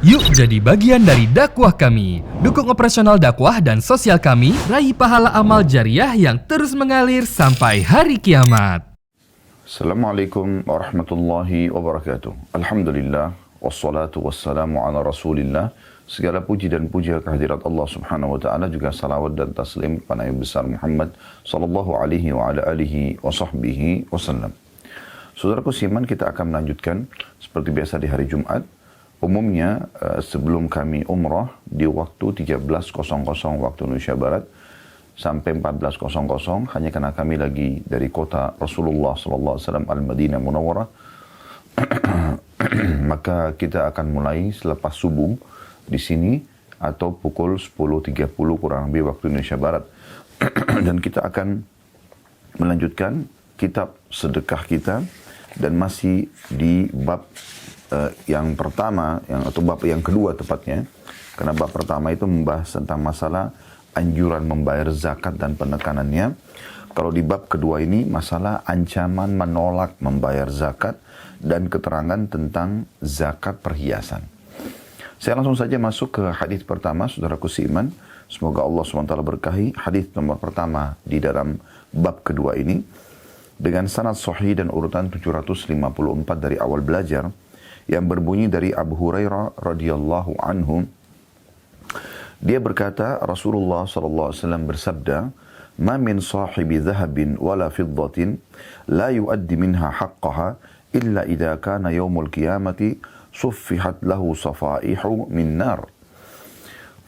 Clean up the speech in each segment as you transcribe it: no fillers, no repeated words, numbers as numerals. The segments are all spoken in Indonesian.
Yuk jadi bagian dari dakwah kami. Dukung operasional dakwah dan sosial kami, raih pahala amal jariah yang terus mengalir sampai hari kiamat. Assalamualaikum warahmatullahi wabarakatuh. Alhamdulillah, wassalatu wassalamu ala rasulillah. Segala puji dan puja kehadirat Allah subhanahu wa ta'ala, juga salawat dan taslim kepada Nabi besar Muhammad sallallahu alaihi wa ala alihi wa sahbihi wasallam. Saudaraku seiman, kita akan melanjutkan seperti biasa di hari Jumat. Umumnya sebelum kami umrah di waktu 13.00 waktu Indonesia Barat sampai 14.00, hanya karena kami lagi dari kota Rasulullah SAW Al-Madinah Munawwarah, maka kita akan mulai selepas subuh di sini atau pukul 10.30 kurang lebih waktu Indonesia Barat. Dan kita akan melanjutkan kitab sedekah kita dan masih di bab yang pertama, atau bab yang kedua tepatnya, karena bab pertama itu membahas tentang masalah anjuran membayar zakat dan penekanannya. Kalau di bab kedua ini masalah ancaman menolak membayar zakat dan keterangan tentang zakat perhiasan. Saya langsung saja masuk ke hadis pertama, saudaraku seiman. Semoga Allah SWT berkahi. Hadis nomor pertama di dalam bab kedua ini dengan sanad sahih dan urutan 754 dari awal belajar, yang berbunyi dari Abu Hurairah radhiyallahu anhu. Dia berkata, Rasulullah sallallahu alaihi wasallam bersabda, "Ma min sahibi dhahabin wala fiddatin la yuaddi minha haqqaha illa idza kana yaumul qiyamati suffihat lahu safaihu min nar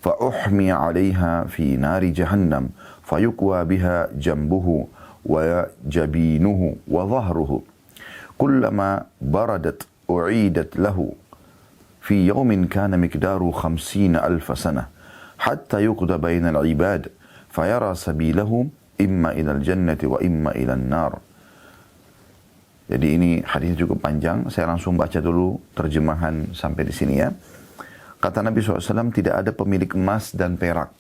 fa uhmi 'alayha fi nari jahannam fayukwa biha jambuhu wa jabinuhu wa dhahruhu kullama baradat أعيدت له في يوم كان مقداره 50,000 سنة حتى يقضى بين العباد فيرى سبيله إما إلى الجنة وإما إلى النار." Jadi ini hadisnya cukup panjang. Saya langsung baca dulu terjemahan sampai di sini ya. Kata Nabi SAW, tidak ada pemilik emas dan perak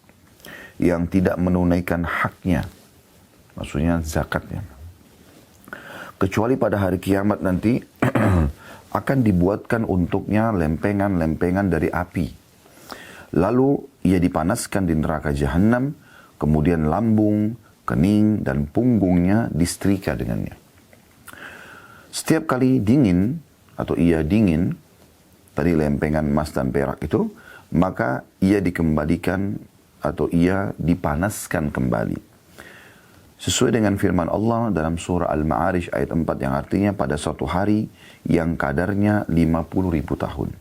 yang tidak menunaikan haknya, maksudnya zakatnya, kecuali pada hari kiamat nanti akan dibuatkan untuknya lempengan-lempengan dari api. Lalu ia dipanaskan di neraka jahanam, kemudian lambung, kening, dan punggungnya disetrika dengannya. Setiap kali dingin, atau ia dingin, tadi lempengan emas dan perak itu, maka ia dikembalikan atau ia dipanaskan kembali. Sesuai dengan firman Allah dalam surah Al-Ma'arij ayat 4 yang artinya pada suatu hari yang kadarnya 50.000 tahun.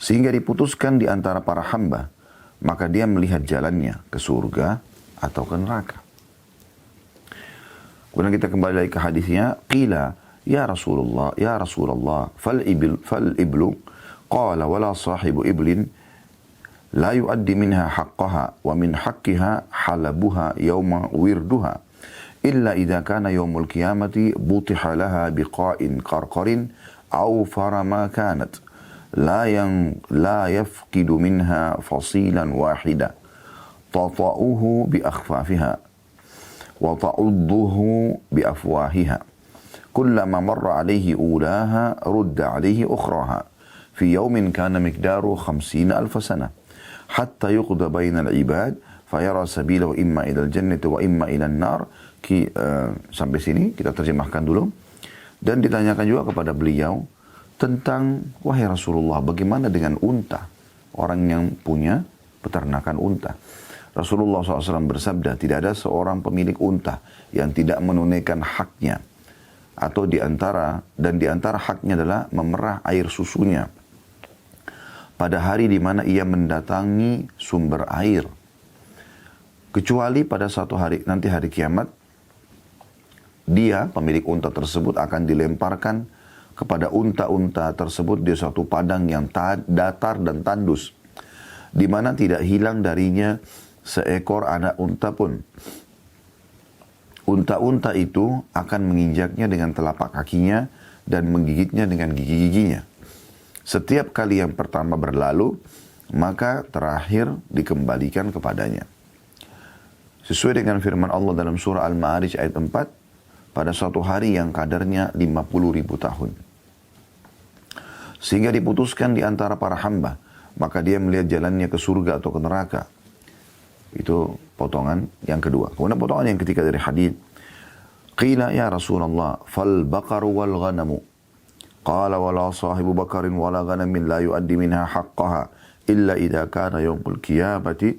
Sehingga diputuskan di antara para hamba, maka dia melihat jalannya ke surga atau ke neraka. Kemudian kita kembali lagi ke hadisnya. Qila, ya Rasulullah, fal iblu, qala wala sahibu iblin, la yuaddi minha haqqaha wa min haqqiha halabuha yawma wirduha illa idza kana yawmul qiyamati butiha laha biqa'in qarqarin aw farama kanat la yafqidu minha fasilan wahida tata'uhu bi akhfafiha wa ta'udduhu bi afwahiha kullama marra alayhi ulaha rudda alayhi ukhraha fi yawmin kana miqdaru 50,000 sana hatta yuqda bainal ibad fayara sabilahu imma ilal jannati wa imma ilan nar. Sampai sini kita terjemahkan dulu. Dan ditanyakan juga kepada beliau tentang, wahai Rasulullah, bagaimana dengan unta, orang yang punya peternakan unta. Rasulullah SAW bersabda, tidak ada seorang pemilik unta yang tidak menunaikan haknya, atau di antara haknya adalah memerah air susunya pada hari di mana ia mendatangi sumber air. Kecuali pada suatu hari, nanti hari kiamat, dia, pemilik unta tersebut, akan dilemparkan kepada unta-unta tersebut di suatu padang yang datar dan tandus, di mana tidak hilang darinya seekor anak unta pun. Unta-unta itu akan menginjaknya dengan telapak kakinya dan menggigitnya dengan gigi-giginya. Setiap kali yang pertama berlalu, maka terakhir dikembalikan kepadanya. Sesuai dengan firman Allah dalam surah Al-Ma'arij ayat 4, pada suatu hari yang kadarnya 50.000 tahun. Sehingga diputuskan di antara para hamba, maka dia melihat jalannya ke surga atau ke neraka. Itu potongan yang kedua. Kemudian potongan yang ketiga dari hadis. Qila ya Rasulullah, fal baqaru wal ghanamu. Qala wala sahibu bakarin wala ghanamin la yuaddi minha haqqaha illa idha kana yawmul qiyamati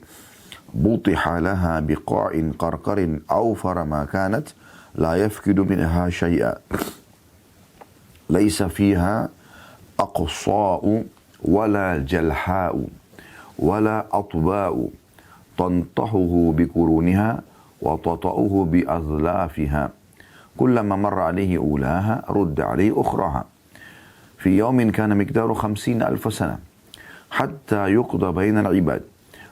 butiha laha biqa'in qarqarin awfara ma kanat la yafkidu minha syai'a. Laisa fiha aqsa'u wala jalha'u wala atba'u tantahuhu bikuruniha wa tata'uhu biazlafiha kullama marra alaihi ulaha rudda alaihi ukhraha fi yawmin kana miqdaru 50,000 sana hatta yuqda bainal ibad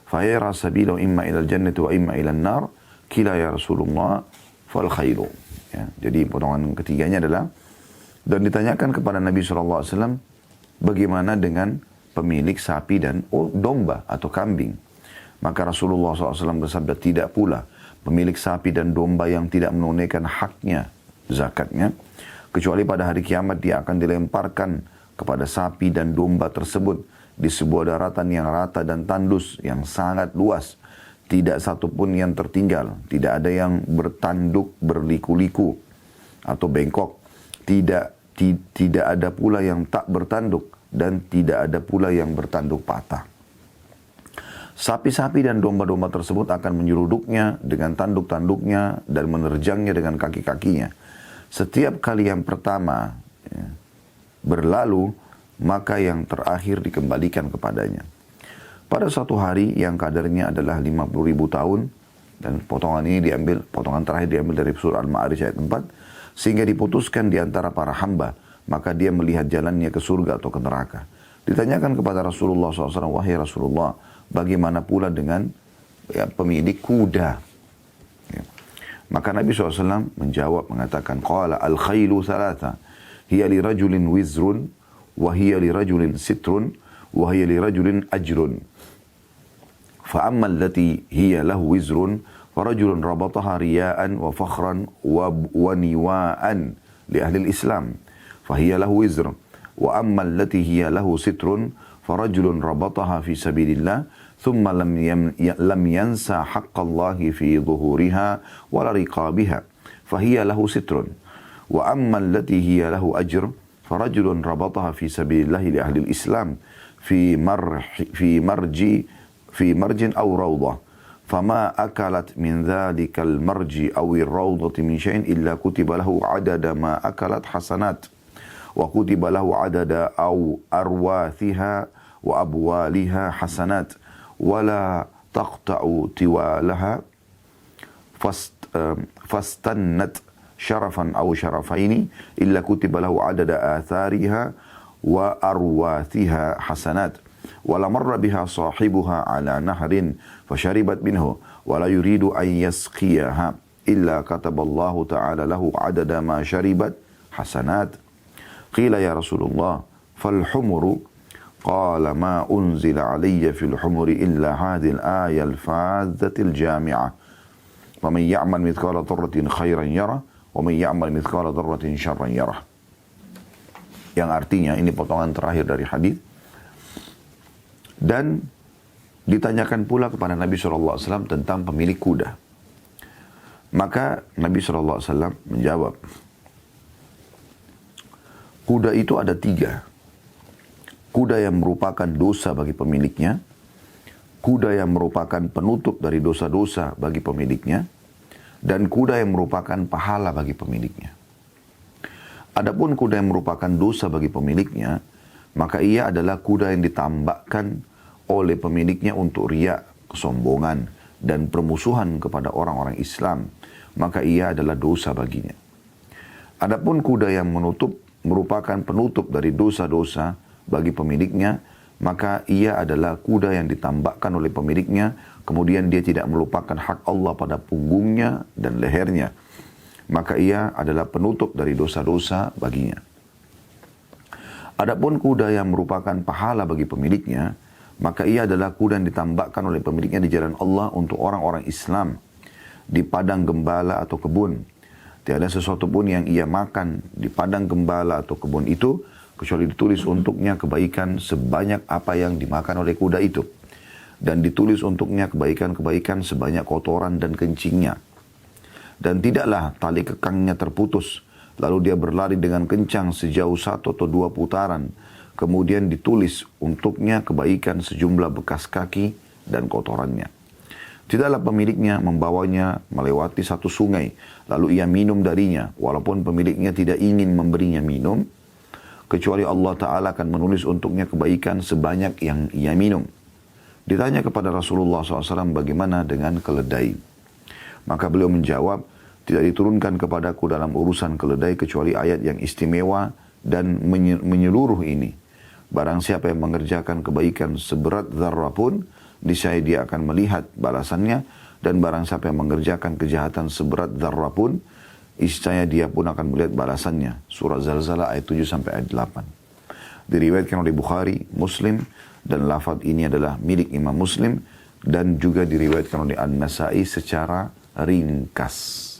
fayara sabila imma ila al-jannati wa imma ila an-nar kila ya Rasulullah fal khairu. Ya, jadi potongan ketiganya adalah dan ditanyakan kepada Nabi SAW bagaimana dengan pemilik sapi dan domba atau kambing. Maka Rasulullah SAW bersabda, tidak pula pemilik sapi dan domba yang tidak menunaikan haknya, zakatnya, kecuali pada hari kiamat dia akan dilemparkan kepada sapi dan domba tersebut di sebuah daratan yang rata dan tandus yang sangat luas. Tidak satupun yang tertinggal, tidak ada yang bertanduk berliku-liku atau bengkok, tidak ada pula yang tak bertanduk dan tidak ada pula yang bertanduk patah. Sapi-sapi dan domba-domba tersebut akan menyeruduknya dengan tanduk-tanduknya dan menerjangnya dengan kaki-kakinya. Setiap kali yang pertama berlalu, maka yang terakhir dikembalikan kepadanya. Pada suatu hari yang kadarnya adalah 50.000 tahun, dan potongan ini diambil, potongan terakhir diambil dari surah Al-Ma'arij ayat 4, sehingga diputuskan di antara para hamba, maka dia melihat jalannya ke surga atau ke neraka. Ditanyakan kepada Rasulullah SAW, wahai Rasulullah, bagaimana pula dengan pemilik kuda? Ya. Maka Nabi SAW menjawab, mengatakan, qala al-khailu thalatha, hiya li rajulin wizrun, wa hiya li rajulin sitrun, wa hiya li rajulin ajrun. فأما التي هي له وزر فرجل ربطها رياء وفخرا ونواء لأهل الإسلام فهي له وزر وأما التي هي له ستر فرجل ربطها في سبيل الله ثم لم ينسى حق الله في ظهورها ولا رقابها فهي له ستر وأما التي هي له أجر فرجل ربطها في سبيل الله لأهل الإسلام في مرج أو روضة فما أكلت من ذلك المرج أو الروضة من شيء إلا كتب له عدد ما أكلت حسنات وكتب له عدد أو أرواثها وأبوالها حسنات ولا تقطع توالها فاستنت شرفا أو شرفين إلا كتب له عدد آثارها وأرواثها حسنات ولا مر بها صاحبها على نهر فشربت منه ولا يريد أن يسقيها إلا كتب الله تعالى له عدد ما شربت حسنات قيل يا رسول الله فالحمر قال ما أنزل علي في الحمر إلا هذه الآية الفاذة الجامعة ومن يعمل مثقال ذرة خيرا يره ومن يعمل مثقال ذرة شرا يره. Yang artinya ini potongan terakhir dari hadis. Dan ditanyakan pula kepada Nabi SAW tentang pemilik kuda. Maka Nabi SAW menjawab, kuda itu ada 3. Kuda yang merupakan dosa bagi pemiliknya, kuda yang merupakan penutup dari dosa-dosa bagi pemiliknya, dan kuda yang merupakan pahala bagi pemiliknya. Adapun kuda yang merupakan dosa bagi pemiliknya, maka ia adalah kuda yang ditambahkan oleh pemiliknya untuk riak, kesombongan, dan permusuhan kepada orang-orang Islam. Maka ia adalah dosa baginya. Adapun kuda yang merupakan penutup dari dosa-dosa bagi pemiliknya, maka ia adalah kuda yang ditambahkan oleh pemiliknya, kemudian dia tidak melupakan hak Allah pada punggungnya dan lehernya. Maka ia adalah penutup dari dosa-dosa baginya. Adapun kuda yang merupakan pahala bagi pemiliknya, maka ia adalah kuda yang ditambahkan oleh pemiliknya di jalan Allah untuk orang-orang Islam di padang gembala atau kebun. Tiada sesuatu pun yang ia makan di padang gembala atau kebun itu kecuali ditulis untuknya kebaikan sebanyak apa yang dimakan oleh kuda itu. Dan ditulis untuknya kebaikan-kebaikan sebanyak kotoran dan kencingnya. Dan tidaklah tali kekangnya terputus, lalu dia berlari dengan kencang sejauh 1 atau 2 putaran. Kemudian ditulis untuknya kebaikan sejumlah bekas kaki dan kotorannya. Tidaklah pemiliknya membawanya melewati satu sungai, lalu ia minum darinya, walaupun pemiliknya tidak ingin memberinya minum, kecuali Allah Ta'ala akan menulis untuknya kebaikan sebanyak yang ia minum. Ditanya kepada Rasulullah SAW bagaimana dengan keledai. Maka beliau menjawab, tidak diturunkan kepadaku dalam urusan keledai kecuali ayat yang istimewa dan menyeluruh ini. Barang siapa yang mengerjakan kebaikan seberat zarrah pun, niscaya dia akan melihat balasannya, dan barang siapa yang mengerjakan kejahatan seberat zarrah pun, niscaya dia pun akan melihat balasannya. Surah Zalzalah ayat 7 sampai ayat 8. Diriwayatkan oleh Bukhari, Muslim, dan lafaz ini adalah milik Imam Muslim, dan juga diriwayatkan oleh An-Nasai secara ringkas.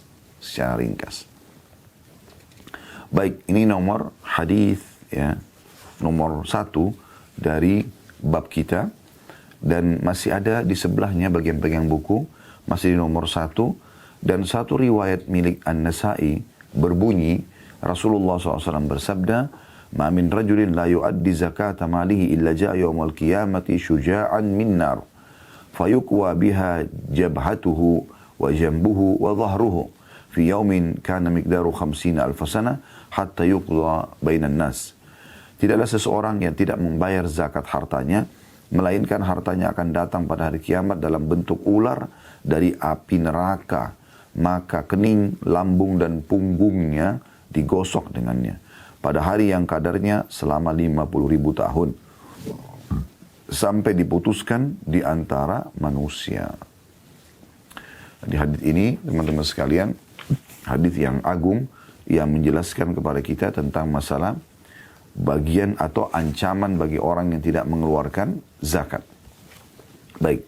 Baik, ini nomor hadis ya, nomor 1 dari bab kita. Dan masih ada di sebelahnya bagian pegang buku, masih di nomor 1. Dan satu riwayat milik An-Nasai berbunyi, Rasulullah SAW bersabda, "Ma min rajulin la yu'addi zakata malihi illa ja'a yawmal qiyamati syuja'an min nar, fayukwa biha jabhatuhu wa jambuhu wa dhahruhu, fi yawmin kana miqdaru 50 alf sana, hatta yuqla bainan nas." Tidaklah seseorang yang tidak membayar zakat hartanya, melainkan hartanya akan datang pada hari kiamat dalam bentuk ular dari api neraka. Maka kening, lambung, dan punggungnya digosok dengannya. Pada hari yang kadarnya selama 50.000 tahun. Sampai diputuskan di antara manusia. Di hadis ini, teman-teman sekalian, hadis yang agung yang menjelaskan kepada kita tentang masalah bagian atau ancaman bagi orang yang tidak mengeluarkan zakat. Baik,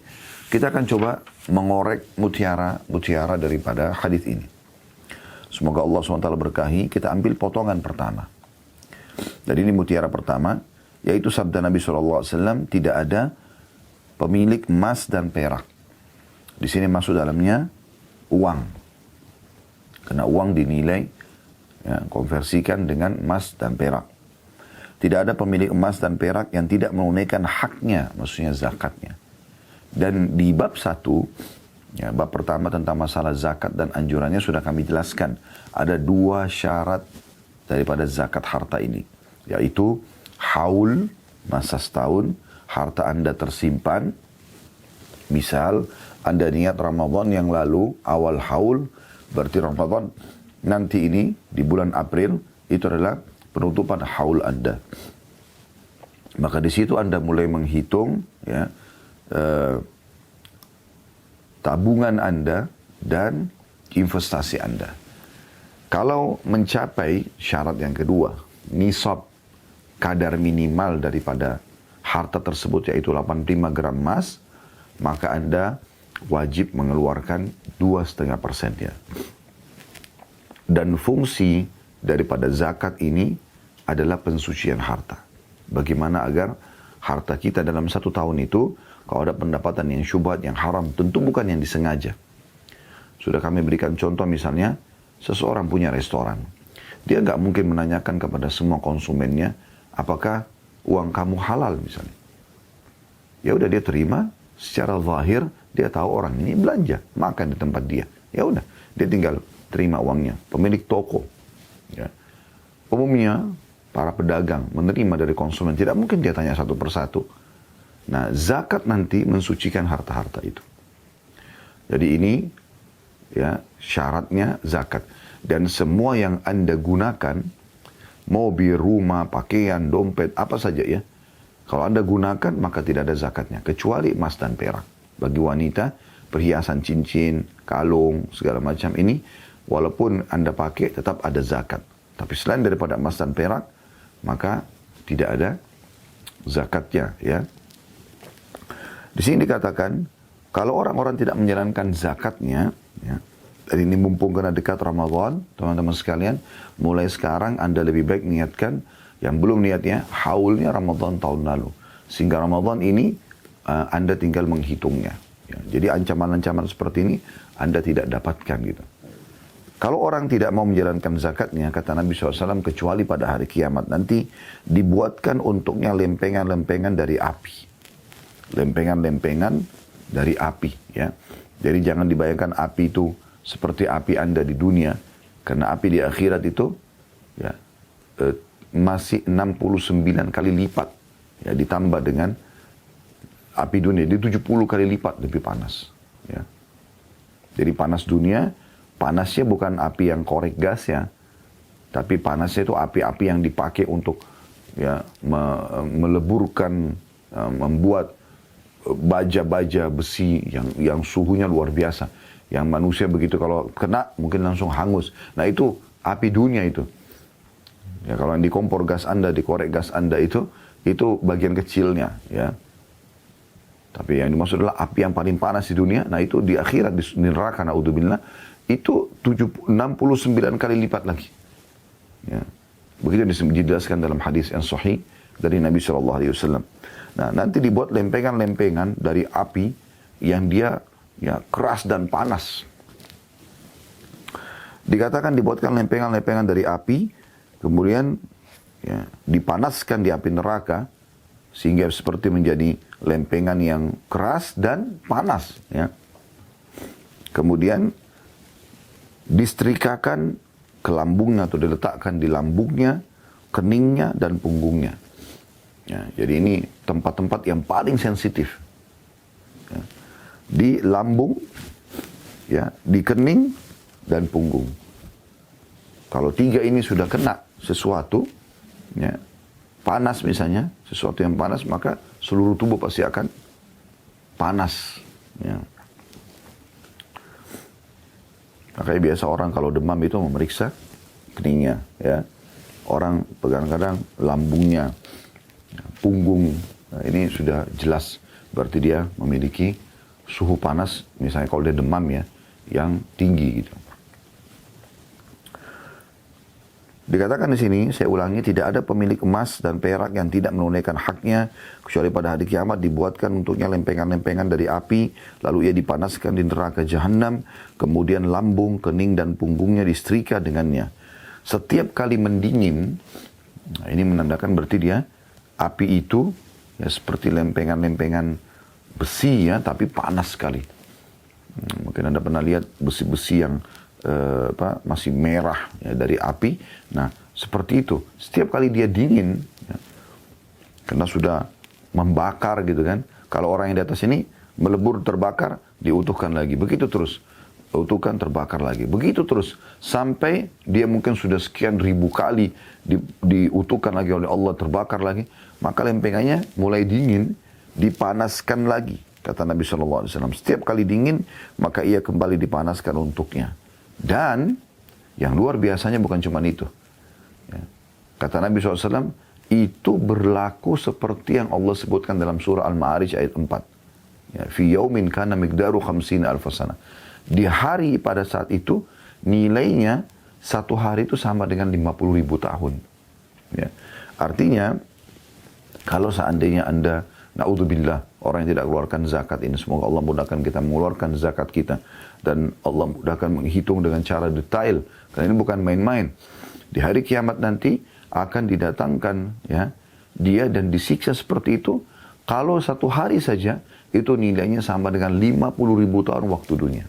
kita akan coba mengorek mutiara daripada hadis ini. Semoga Allah SWT berkahi. Kita ambil potongan pertama. Jadi ini mutiara pertama, yaitu sabda Nabi SAW, tidak ada pemilik emas dan perak. Di sini masuk dalamnya uang. Karena uang dinilai, ya, konversikan dengan emas dan perak. Tidak ada pemilik emas dan perak yang tidak menunaikan haknya, maksudnya zakatnya. Dan di bab 1, ya, bab pertama tentang masalah zakat dan anjurannya sudah kami jelaskan. Ada 2 syarat daripada zakat harta ini. Yaitu haul, masa setahun, harta Anda tersimpan. Misal, Anda niat Ramadan yang lalu, awal haul, berarti Ramadan nanti ini, di bulan April, itu adalah penutupan haul Anda. Maka di situ Anda mulai menghitung ya, tabungan Anda dan investasi Anda. Kalau mencapai syarat yang kedua, nisab, kadar minimal daripada harta tersebut yaitu 85 gram emas, maka Anda wajib mengeluarkan 2,5% ya. Dan fungsi daripada zakat ini adalah pensucian harta. Bagaimana agar harta kita dalam 1 tahun itu, kalau ada pendapatan yang syubhat, yang haram, tentu bukan yang disengaja. Sudah kami berikan contoh misalnya, seseorang punya restoran. Dia nggak mungkin menanyakan kepada semua konsumennya, apakah uang kamu halal misalnya. Ya udah dia terima, secara zahir dia tahu orang ini belanja, makan di tempat dia. Ya udah, dia tinggal terima uangnya. Pemilik toko, ya. Umumnya para pedagang menerima dari konsumen, tidak mungkin dia tanya satu persatu. Nah, zakat nanti mensucikan harta-harta itu. Jadi ini ya syaratnya zakat. Dan semua yang Anda gunakan, mobil, rumah, pakaian, dompet, apa saja ya, kalau Anda gunakan maka tidak ada zakatnya, kecuali emas dan perak. Bagi wanita, perhiasan cincin, kalung, segala macam ini, walaupun Anda pakai tetap ada zakat. Tapi selain daripada emas dan perak, maka tidak ada zakatnya ya. Di sini dikatakan, kalau orang-orang tidak menjalankan zakatnya, ya, dan ini mumpung kena dekat Ramadan, teman-teman sekalian, mulai sekarang Anda lebih baik niatkan Yang belum niatnya, haulnya Ramadan tahun lalu. Sehingga Ramadan ini Anda tinggal menghitungnya. Ya, jadi ancaman-ancaman seperti ini Anda tidak dapatkan gitu. Kalau orang tidak mau menjalankan zakatnya, kata Nabi SAW, kecuali pada hari kiamat nanti dibuatkan untuknya lempengan-lempengan dari api. Lempengan-lempengan dari api. Ya. Jadi jangan dibayangkan api itu seperti api Anda di dunia. Karena api di akhirat itu ya, masih 69 kali lipat. Ya, ditambah dengan api dunia. Di 70 kali lipat lebih panas. Ya. Jadi panas dunia, panasnya bukan api yang korek gas ya. Tapi panasnya itu api-api yang dipakai untuk ya, meleburkan, membuat baja-baja besi yang suhunya luar biasa. Yang manusia begitu kalau kena mungkin langsung hangus. Nah itu api dunia itu. Ya kalau yang di kompor gas Anda, di korek gas Anda itu bagian kecilnya ya. Tapi yang dimaksud adalah api yang paling panas di dunia. Nah itu di akhirat di neraka naudzubillah itu 69 kali lipat lagi. Ya. Begitu dijelaskan dalam hadis yang sahih dari Nabi SAW. Nah nanti dibuat lempengan-lempengan dari api yang dia ya keras dan panas. Dikatakan dibuatkan lempengan-lempengan dari api, kemudian ya, dipanaskan di api neraka sehingga seperti menjadi lempengan yang keras dan panas. Ya. Kemudian disetrikakan ke lambungnya atau diletakkan di lambungnya, keningnya dan punggungnya. Ya, jadi ini tempat-tempat yang paling sensitif. Ya. Di lambung, ya, di kening dan punggung. Kalau tiga ini sudah kena sesuatu, ya, panas misalnya, sesuatu yang panas, maka seluruh tubuh pasti akan panas. Ya. Makanya biasa orang kalau demam itu memeriksa keningnya, ya. Orang kadang-kadang lambungnya, punggung, nah ini sudah jelas berarti dia memiliki suhu panas, misalnya kalau dia demam ya, yang tinggi gitu. Dikatakan di sini, saya ulangi, tidak ada pemilik emas dan perak yang tidak menunaikan haknya, kecuali pada hari kiamat dibuatkan untuknya lempengan-lempengan dari api, lalu ia dipanaskan di neraka jahanam, kemudian lambung, kening dan punggungnya disetrika dengannya. Setiap kali mendingin, nah ini menandakan berarti dia api itu ya seperti lempengan-lempengan besi ya, tapi panas sekali. Mungkin Anda pernah lihat besi-besi yang masih merah ya, dari api. Nah, seperti itu. Setiap kali dia dingin, ya, karena sudah membakar gitu kan. Kalau orang yang di atas ini melebur terbakar, diutuhkan lagi. Begitu terus. Utuhkan terbakar lagi. Begitu terus. Sampai dia mungkin sudah sekian ribu kali diutuhkan lagi oleh Allah, terbakar lagi. Maka lempengannya mulai dingin, dipanaskan lagi. Kata Nabi SAW. Setiap kali dingin, maka ia kembali dipanaskan untuknya. Dan yang luar biasanya bukan cuma itu. Ya. Kata Nabi SAW, itu berlaku seperti yang Allah sebutkan dalam surah Al-Ma'arij ayat 4. Ya, fi yaumin kana miqdaru 50 alfasana. Di hari pada saat itu, nilainya satu hari itu sama dengan 50.000 tahun. Ya. Artinya, kalau seandainya Anda, na'udzubillah, orang yang tidak keluarkan zakat ini, semoga Allah mudahkan kita mengeluarkan zakat kita. Dan Allah mudahkan menghitung dengan cara detail. Karena ini bukan main-main. Di hari kiamat nanti akan didatangkan ya dia dan disiksa seperti itu. Kalau satu hari saja itu nilainya sama dengan 50.000 tahun waktu dunia.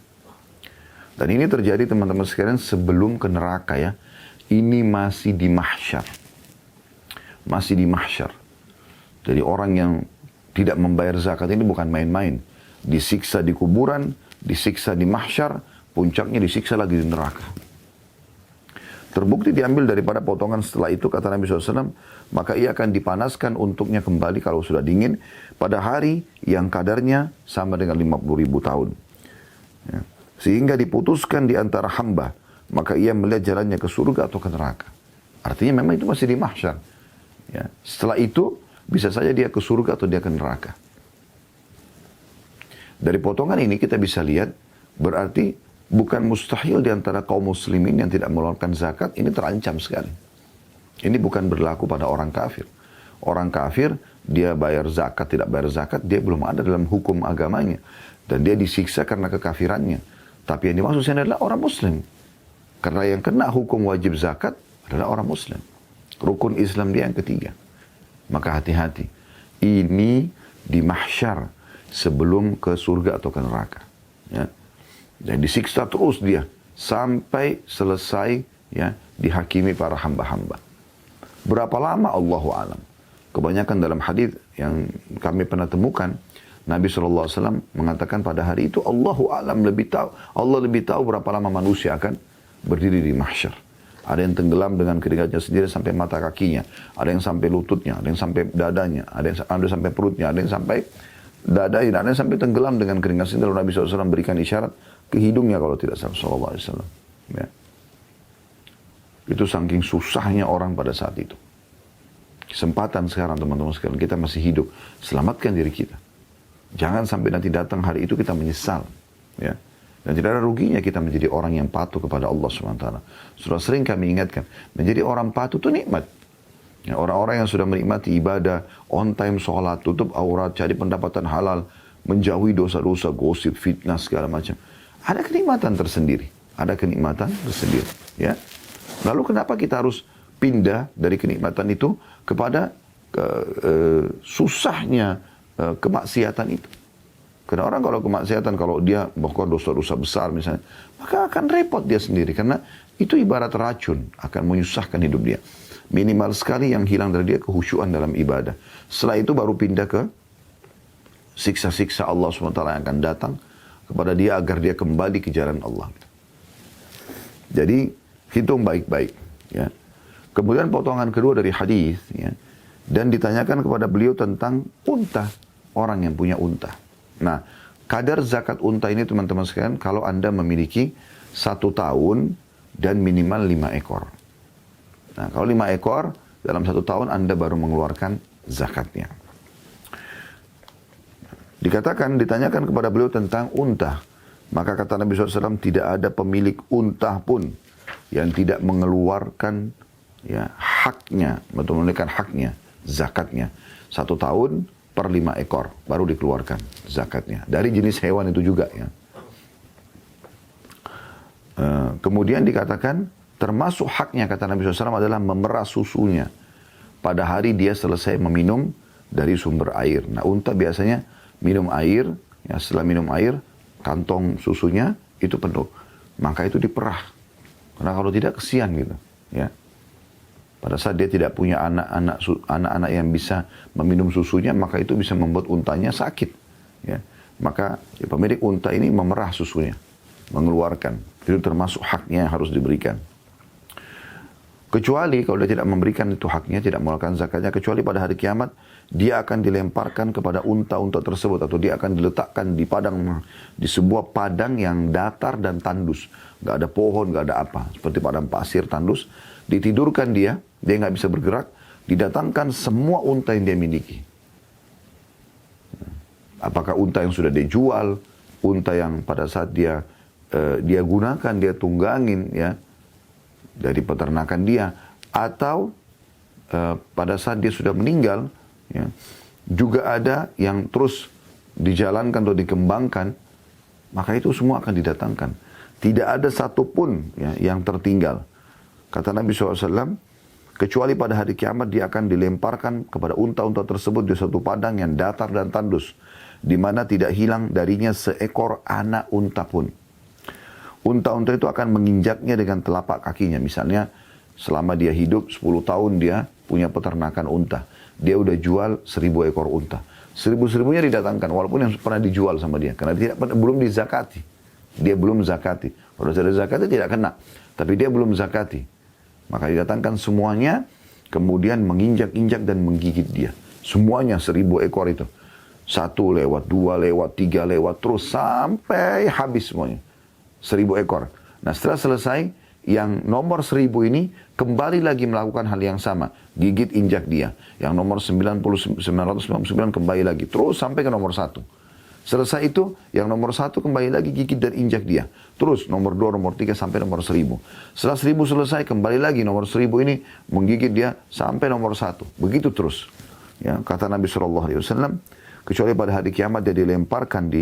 Dan ini terjadi teman-teman sekalian sebelum ke neraka ya. Ini masih di mahsyar. Masih di mahsyar. Jadi orang yang tidak membayar zakat ini bukan main-main. Disiksa di kuburan, disiksa di mahsyar, puncaknya disiksa lagi di neraka. Terbukti diambil daripada potongan setelah itu, kata Nabi SAW, maka ia akan dipanaskan untuknya kembali kalau sudah dingin, pada hari yang kadarnya sama dengan 50.000 tahun. Ya. Sehingga diputuskan di antara hamba, maka ia melihat jalannya ke surga atau ke neraka. Artinya memang itu masih di mahsyar. Ya. Setelah itu, bisa saja dia ke surga atau dia ke neraka. Dari potongan ini kita bisa lihat, berarti bukan mustahil di antara kaum muslimin yang tidak mengeluarkan zakat, ini terancam sekali. Ini bukan berlaku pada orang kafir. Orang kafir, dia bayar zakat, tidak bayar zakat, dia belum ada dalam hukum agamanya. Dan dia disiksa karena kekafirannya. Tapi yang dimaksud sini adalah orang muslim. Karena yang kena hukum wajib zakat adalah orang muslim. Rukun Islam dia yang ketiga. Maka hati-hati. Ini di mahsyar sebelum ke surga atau ke neraka. Ya. Dan disiksa terus dia. Sampai selesai ya dihakimi para hamba-hamba. Berapa lama Allahu alam. Kebanyakan dalam hadis yang kami pernah temukan, Nabi SAW mengatakan pada hari itu Allahu alam lebih tahu. Allah lebih tahu berapa lama manusia akan berdiri di mahsyar. Ada yang tenggelam dengan keringatnya sendiri sampai mata kakinya, ada yang sampai lututnya, ada yang sampai dadanya, ada yang sampai perutnya, ada yang sampai dadanya, ada yang sampai tenggelam dengan keringat sendiri. Lalu Nabi SAW berikan isyarat ke hidungnya kalau tidak salah Sallallahu Alaihi Wasallam. Ya. Itu saking susahnya orang pada saat itu. Kesempatan sekarang teman-teman sekalian, kita masih hidup, selamatkan diri kita. Jangan sampai nanti datang hari itu kita menyesal. Ya. Dan tidak ada ruginya kita menjadi orang yang patuh kepada Allah SWT. Sudah sering kami ingatkan, menjadi orang patuh itu nikmat. Ya, orang-orang yang sudah menikmati ibadah, on time sholat, tutup aurat, cari pendapatan halal, menjauhi dosa-dosa, gosip, fitnah, segala macam. Ada kenikmatan tersendiri. Ada kenikmatan tersendiri. Ya. Lalu kenapa kita harus pindah dari kenikmatan itu kepada susahnya kemaksiatan itu? Karena orang kalau kemaksiatan, kalau dia melakukan dosa-dosa besar misalnya, maka akan repot dia sendiri. Karena itu ibarat racun, akan menyusahkan hidup dia. Minimal sekali yang hilang dari dia kehusyuan dalam ibadah. Setelah itu baru pindah ke siksa-siksa Allah SWT yang akan datang kepada dia agar dia kembali ke jalan Allah. Jadi hitung baik-baik. Ya. Kemudian potongan kedua dari hadis, ya, dan ditanyakan kepada beliau tentang unta, orang yang punya unta. Nah, kadar zakat unta ini teman-teman sekalian, kalau Anda memiliki 1 tahun dan minimal 5 ekor. Nah, kalau 5 ekor, dalam 1 tahun Anda baru mengeluarkan zakatnya. Ditanyakan kepada beliau tentang unta. Maka kata Nabi SAW, tidak ada pemilik unta pun yang tidak mengeluarkan ya, haknya, betul menunaikan haknya, zakatnya. 1 tahun per 5 ekor baru dikeluarkan zakatnya. Dari jenis hewan itu juga ya. Kemudian dikatakan termasuk haknya kata Nabi SAW adalah memerah susunya pada hari dia selesai meminum dari sumber air. Nah unta biasanya minum air, ya setelah minum air kantong susunya itu penuh, maka itu diperah. Karena kalau tidak kesian gitu, ya. Pada saat dia tidak punya anak-anak yang bisa meminum susunya, maka itu bisa membuat untanya sakit. Ya. Maka ya, pemilik unta ini memerah susunya, mengeluarkan. Itu termasuk haknya yang harus diberikan. Kecuali kalau dia tidak memberikan itu haknya, tidak mengeluarkan zakatnya, kecuali pada hari kiamat, dia akan dilemparkan kepada unta-unta tersebut, atau dia akan diletakkan di sebuah padang yang datar dan tandus. Gak ada pohon, gak ada apa. Seperti padang pasir tandus. Ditidurkan dia nggak bisa bergerak, didatangkan semua unta yang dia miliki. Apakah unta yang sudah dijual, unta yang pada saat dia gunakan, dia tunggangin ya dari peternakan dia, atau pada saat dia sudah meninggal, ya, juga ada yang terus dijalankan atau dikembangkan, maka itu semua akan didatangkan. Tidak ada satupun ya, yang tertinggal. Kata Nabi SAW, kecuali pada hari kiamat dia akan dilemparkan kepada unta-unta tersebut di satu padang yang datar dan tandus, di mana tidak hilang darinya seekor anak unta pun. Unta-unta itu akan menginjaknya dengan telapak kakinya. Misalnya selama dia hidup 10 tahun dia punya peternakan unta. Dia udah jual 1000 ekor unta. 1000-1000-nya didatangkan walaupun yang pernah dijual sama dia. Karena dia belum dizakati. Dia belum zakati. Kalau sudah zakati tidak kena. Tapi dia belum zakati. Maka didatangkan semuanya, kemudian menginjak-injak dan menggigit dia. Semuanya 1000 ekor itu. 1 lewat, 2 lewat, 3 lewat, terus sampai habis semuanya. 1000 ekor. Nah setelah selesai, yang nomor 1000 ini kembali lagi melakukan hal yang sama. Gigit injak dia. Yang nomor 999 kembali lagi. Terus sampai ke nomor 1. Selesai itu, yang nomor 1 kembali lagi gigit dan injak dia. Terus nomor 2, nomor 3 sampai nomor 1000. Setelah 1000 selesai, kembali lagi nomor 1000 ini menggigit dia sampai nomor 1. Begitu terus. Ya, kata Nabi SAW, kecuali pada hari kiamat dia dilemparkan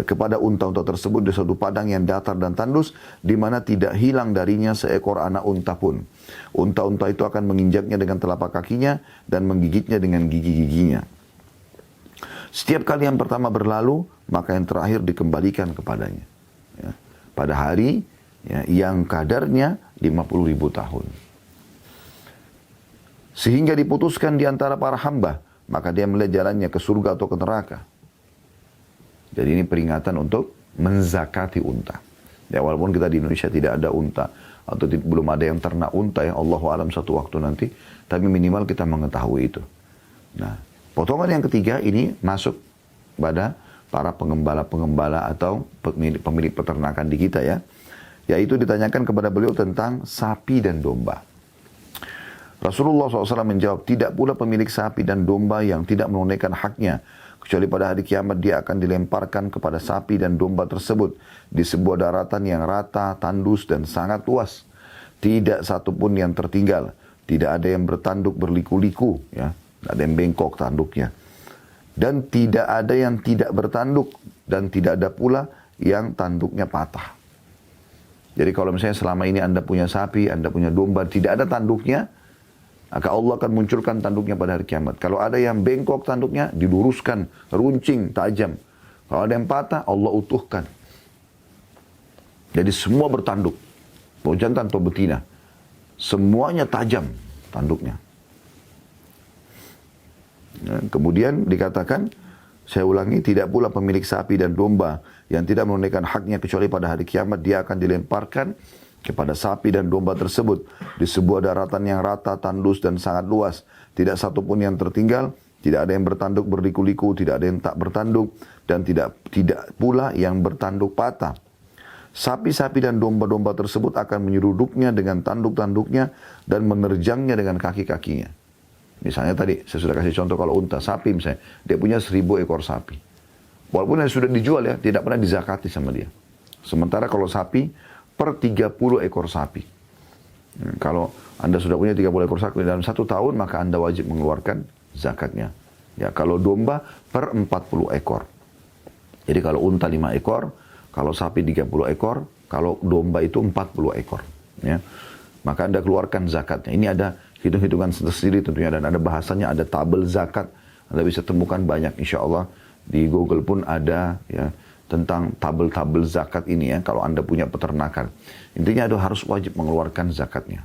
kepada unta-unta tersebut di suatu padang yang datar dan tandus, di mana tidak hilang darinya seekor anak unta pun. Unta-unta itu akan menginjaknya dengan telapak kakinya dan menggigitnya dengan gigi-giginya. Setiap kali yang pertama berlalu, maka yang terakhir dikembalikan kepadanya. Ya, pada hari yang kadarnya 50.000 tahun. Sehingga diputuskan di antara para hamba, maka dia melihat jalannya ke surga atau ke neraka. Jadi ini peringatan untuk menzakati unta. Ya, walaupun kita di Indonesia tidak ada unta, atau belum ada yang ternak unta, ya Allahu alam satu waktu nanti, tapi minimal kita mengetahui itu. Nah, potongan yang ketiga ini masuk pada para pengembala-pengembala atau pemilik peternakan di kita ya. Yaitu ditanyakan kepada beliau tentang sapi dan domba. Rasulullah SAW menjawab, tidak pula pemilik sapi dan domba yang tidak menunaikan haknya. Kecuali pada hari kiamat dia akan dilemparkan kepada sapi dan domba tersebut di sebuah daratan yang rata, tandus dan sangat luas. Tidak satupun yang tertinggal. Tidak ada yang bertanduk berliku-liku ya. Ada yang bengkok tanduknya. Dan tidak ada yang tidak bertanduk. Dan tidak ada pula yang tanduknya patah. Jadi kalau misalnya selama ini Anda punya sapi, Anda punya domba, tidak ada tanduknya, maka Allah akan munculkan tanduknya pada hari kiamat. Kalau ada yang bengkok tanduknya, diluruskan, runcing, tajam. Kalau ada yang patah, Allah utuhkan. Jadi semua bertanduk. Mau jantan atau betina. Semuanya tajam tanduknya. Kemudian dikatakan, saya ulangi, tidak pula pemilik sapi dan domba yang tidak menunaikan haknya kecuali pada hari kiamat dia akan dilemparkan kepada sapi dan domba tersebut di sebuah daratan yang rata, tandus dan sangat luas. Tidak satupun yang tertinggal, tidak ada yang bertanduk berliku-liku, tidak ada yang tak bertanduk dan tidak pula yang bertanduk patah. Sapi-sapi dan domba-domba tersebut akan menyeruduknya dengan tanduk-tanduknya dan menerjangnya dengan kaki-kakinya. Misalnya tadi, saya sudah kasih contoh kalau unta, sapi misalnya, dia punya 1000 ekor sapi. Walaupun yang sudah dijual ya, tidak pernah dizakati sama dia. Sementara kalau sapi, per 30 ekor sapi. Kalau Anda sudah punya 30 ekor sapi dalam 1 tahun, maka Anda wajib mengeluarkan zakatnya. Ya, kalau domba, per 40 ekor. Jadi kalau unta 5 ekor, kalau sapi 30 ekor, kalau domba itu 40 ekor. Ya. Maka Anda keluarkan zakatnya. Ini ada hitung-hitungan sendiri tentunya dan ada bahasanya, ada tabel zakat. Anda bisa temukan banyak insya Allah di Google pun ada ya tentang tabel-tabel zakat ini ya kalau Anda punya peternakan. Intinya Anda harus wajib mengeluarkan zakatnya.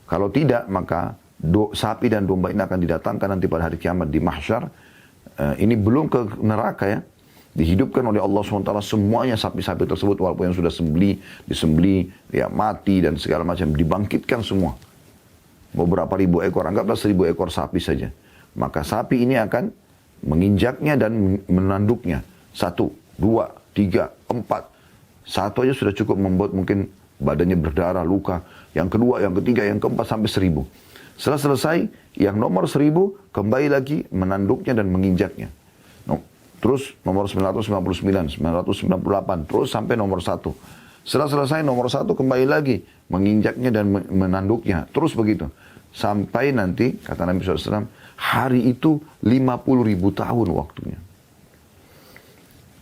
Kalau tidak maka sapi dan domba ini akan didatangkan nanti pada hari kiamat di mahsyar. Ini belum ke neraka ya. Dihidupkan oleh Allah SWT semuanya sapi-sapi tersebut walaupun yang sudah disembeli, ya mati dan segala macam dibangkitkan semua. Beberapa ribu ekor, anggaplah 1000 ekor sapi saja. Maka sapi ini akan menginjaknya dan menanduknya. 1, 2, 3, 4. Satu aja sudah cukup membuat mungkin badannya berdarah, luka. Yang kedua, yang ketiga, yang keempat sampai 1000. Setelah selesai, yang nomor 1000 kembali lagi menanduknya dan menginjaknya. Terus nomor 999, 998, terus sampai nomor 1. Setelah selesai nomor 1 kembali lagi menginjaknya dan menanduknya. Terus begitu. Sampai nanti, kata Nabi SAW, hari itu 50.000 tahun waktunya.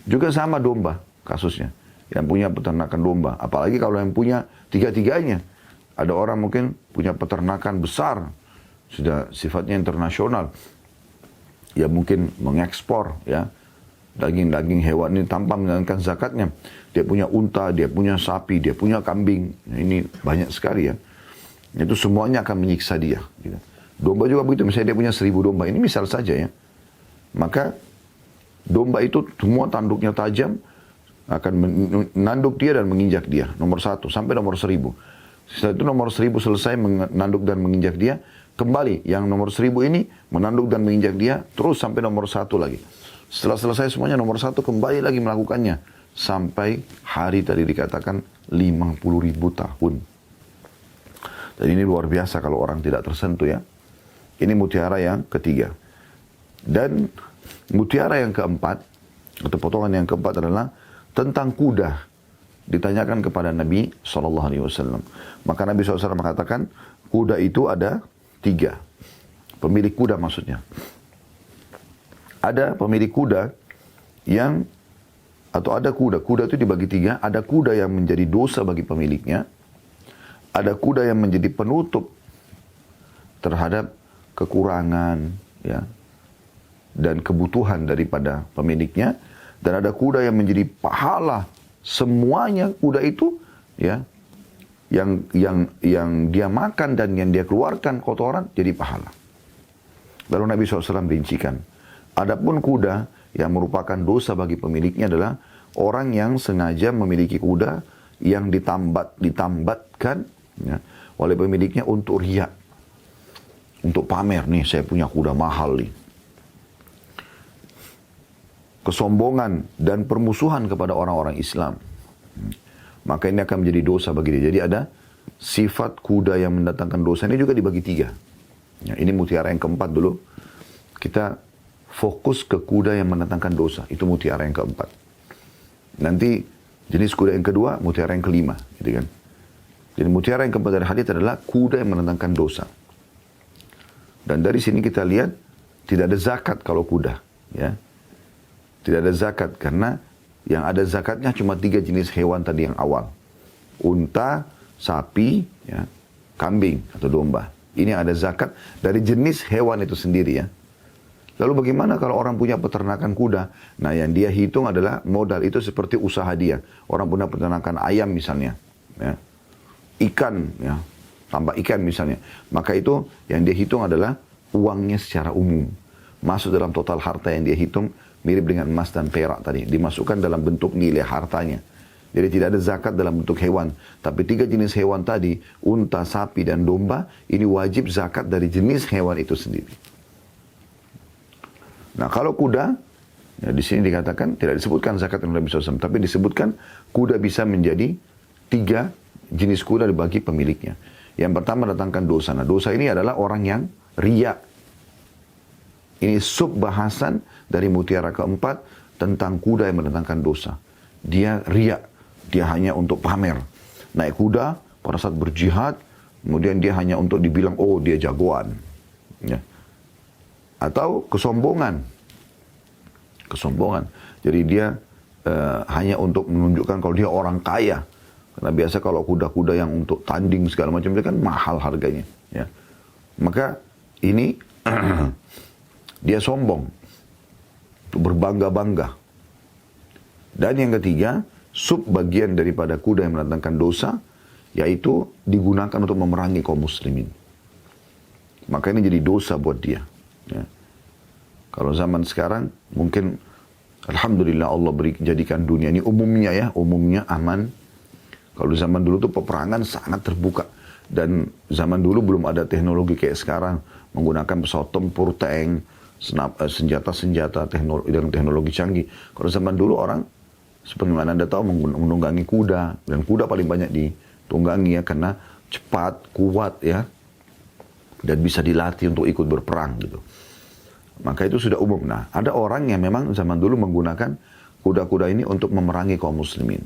Juga sama domba kasusnya. Yang punya peternakan domba. Apalagi kalau yang punya tiga-tiganya. Ada orang mungkin punya peternakan besar. Sudah sifatnya internasional. Ya mungkin mengekspor ya. Daging-daging hewan ini tanpa menjalankan zakatnya. Dia punya unta, dia punya sapi, dia punya kambing. Ini banyak sekali ya. Itu semuanya akan menyiksa dia. Gitu. Domba juga begitu. Misalnya dia punya 1000 domba. Ini misal saja ya. Maka domba itu semua tanduknya tajam. Akan menanduk dia dan menginjak dia. Nomor 1 sampai nomor 1000. Setelah itu nomor 1000 selesai menanduk dan menginjak dia. Kembali yang nomor 1000 ini menanduk dan menginjak dia. Terus sampai nomor 1 lagi. Setelah selesai semuanya nomor 1 kembali lagi melakukannya. Sampai hari tadi dikatakan 50.000 tahun. Dan ini luar biasa kalau orang tidak tersentuh ya. Ini mutiara yang ketiga. Dan mutiara yang keempat, Atau potongan yang keempat adalah tentang kuda. Ditanyakan kepada Nabi SAW. Maka Nabi SAW mengatakan, kuda itu ada 3. Pemilik kuda maksudnya. Ada pemilik kuda yang, atau ada kuda itu dibagi 3. Ada kuda yang menjadi dosa bagi pemiliknya. Ada kuda yang menjadi penutup terhadap kekurangan, ya, dan kebutuhan daripada pemiliknya. Dan ada kuda yang menjadi pahala. Semuanya kuda itu, ya, yang dia makan dan yang dia keluarkan kotoran jadi pahala. Lalu Nabi SAW rincikan. Adapun kuda yang merupakan dosa bagi pemiliknya adalah orang yang sengaja memiliki kuda yang ditambatkan, ya, oleh pemiliknya untuk riya, untuk pamer. Nih saya punya kuda mahal nih. Kesombongan dan permusuhan kepada orang-orang Islam. Maka ini akan menjadi dosa bagi dia. Jadi ada sifat kuda yang mendatangkan dosa ini juga dibagi 3. Ya, ini mutiara yang keempat dulu. Kita fokus ke kuda yang mendatangkan dosa. Itu mutiara yang keempat. Nanti jenis kuda yang kedua, mutiara yang kelima. Gitu kan. Jadi mutiara yang keempat dari hadits adalah kuda yang mendatangkan dosa. Dan dari sini kita lihat tidak ada zakat kalau kuda. Ya. Tidak ada zakat karena yang ada zakatnya cuma 3 jenis hewan tadi yang awal. Unta, sapi, ya, kambing atau domba. Ini ada zakat dari jenis hewan itu sendiri, ya. Lalu bagaimana kalau orang punya peternakan kuda? Nah yang dia hitung adalah modal itu seperti usaha dia. Orang punya peternakan ayam misalnya. Ya. Ikan, ya, tambah ikan misalnya. Maka itu yang dia hitung adalah uangnya secara umum. Masuk dalam total harta yang dia hitung. Mirip dengan emas dan perak tadi. Dimasukkan dalam bentuk nilai hartanya. Jadi tidak ada zakat dalam bentuk hewan. Tapi 3 jenis hewan tadi, unta, sapi, dan domba, ini wajib zakat dari jenis hewan itu sendiri. Nah kalau kuda, ya di sini dikatakan, tidak disebutkan zakat yang Nabi SAW. Tapi disebutkan kuda bisa menjadi 3 jenis kuda dibagi pemiliknya. Yang pertama datangkan dosa. Nah dosa ini adalah orang yang riya. Ini sub bahasan dari mutiara keempat tentang kuda yang mendatangkan dosa. Dia riya, dia hanya untuk pamer. Naik kuda pada saat berjihad, kemudian dia hanya untuk dibilang, oh dia jagoan. Ya. Atau kesombongan. Kesombongan. Jadi dia hanya untuk menunjukkan kalau dia orang kaya. Karena biasa kalau kuda-kuda yang untuk tanding segala macam, dia kan mahal harganya. Ya. Maka ini dia sombong, berbangga-bangga. Dan yang ketiga, sub bagian daripada kuda yang mendatangkan dosa, yaitu digunakan untuk memerangi kaum muslimin. Maka ini jadi dosa buat dia. Ya. Kalau zaman sekarang, mungkin alhamdulillah Allah jadikan dunia ini umumnya aman. Kalau zaman dulu tuh peperangan sangat terbuka. Dan zaman dulu belum ada teknologi kayak sekarang, menggunakan pesawat tempur, tank, senjata-senjata dengan teknologi canggih. Kalau zaman dulu orang seperti mana Anda tahu menunggangi kuda, dan kuda paling banyak ditunggangi ya karena cepat, kuat ya, dan bisa dilatih untuk ikut berperang gitu. Maka itu sudah umum. Nah, ada orang yang memang zaman dulu menggunakan kuda-kuda ini untuk memerangi kaum muslimin.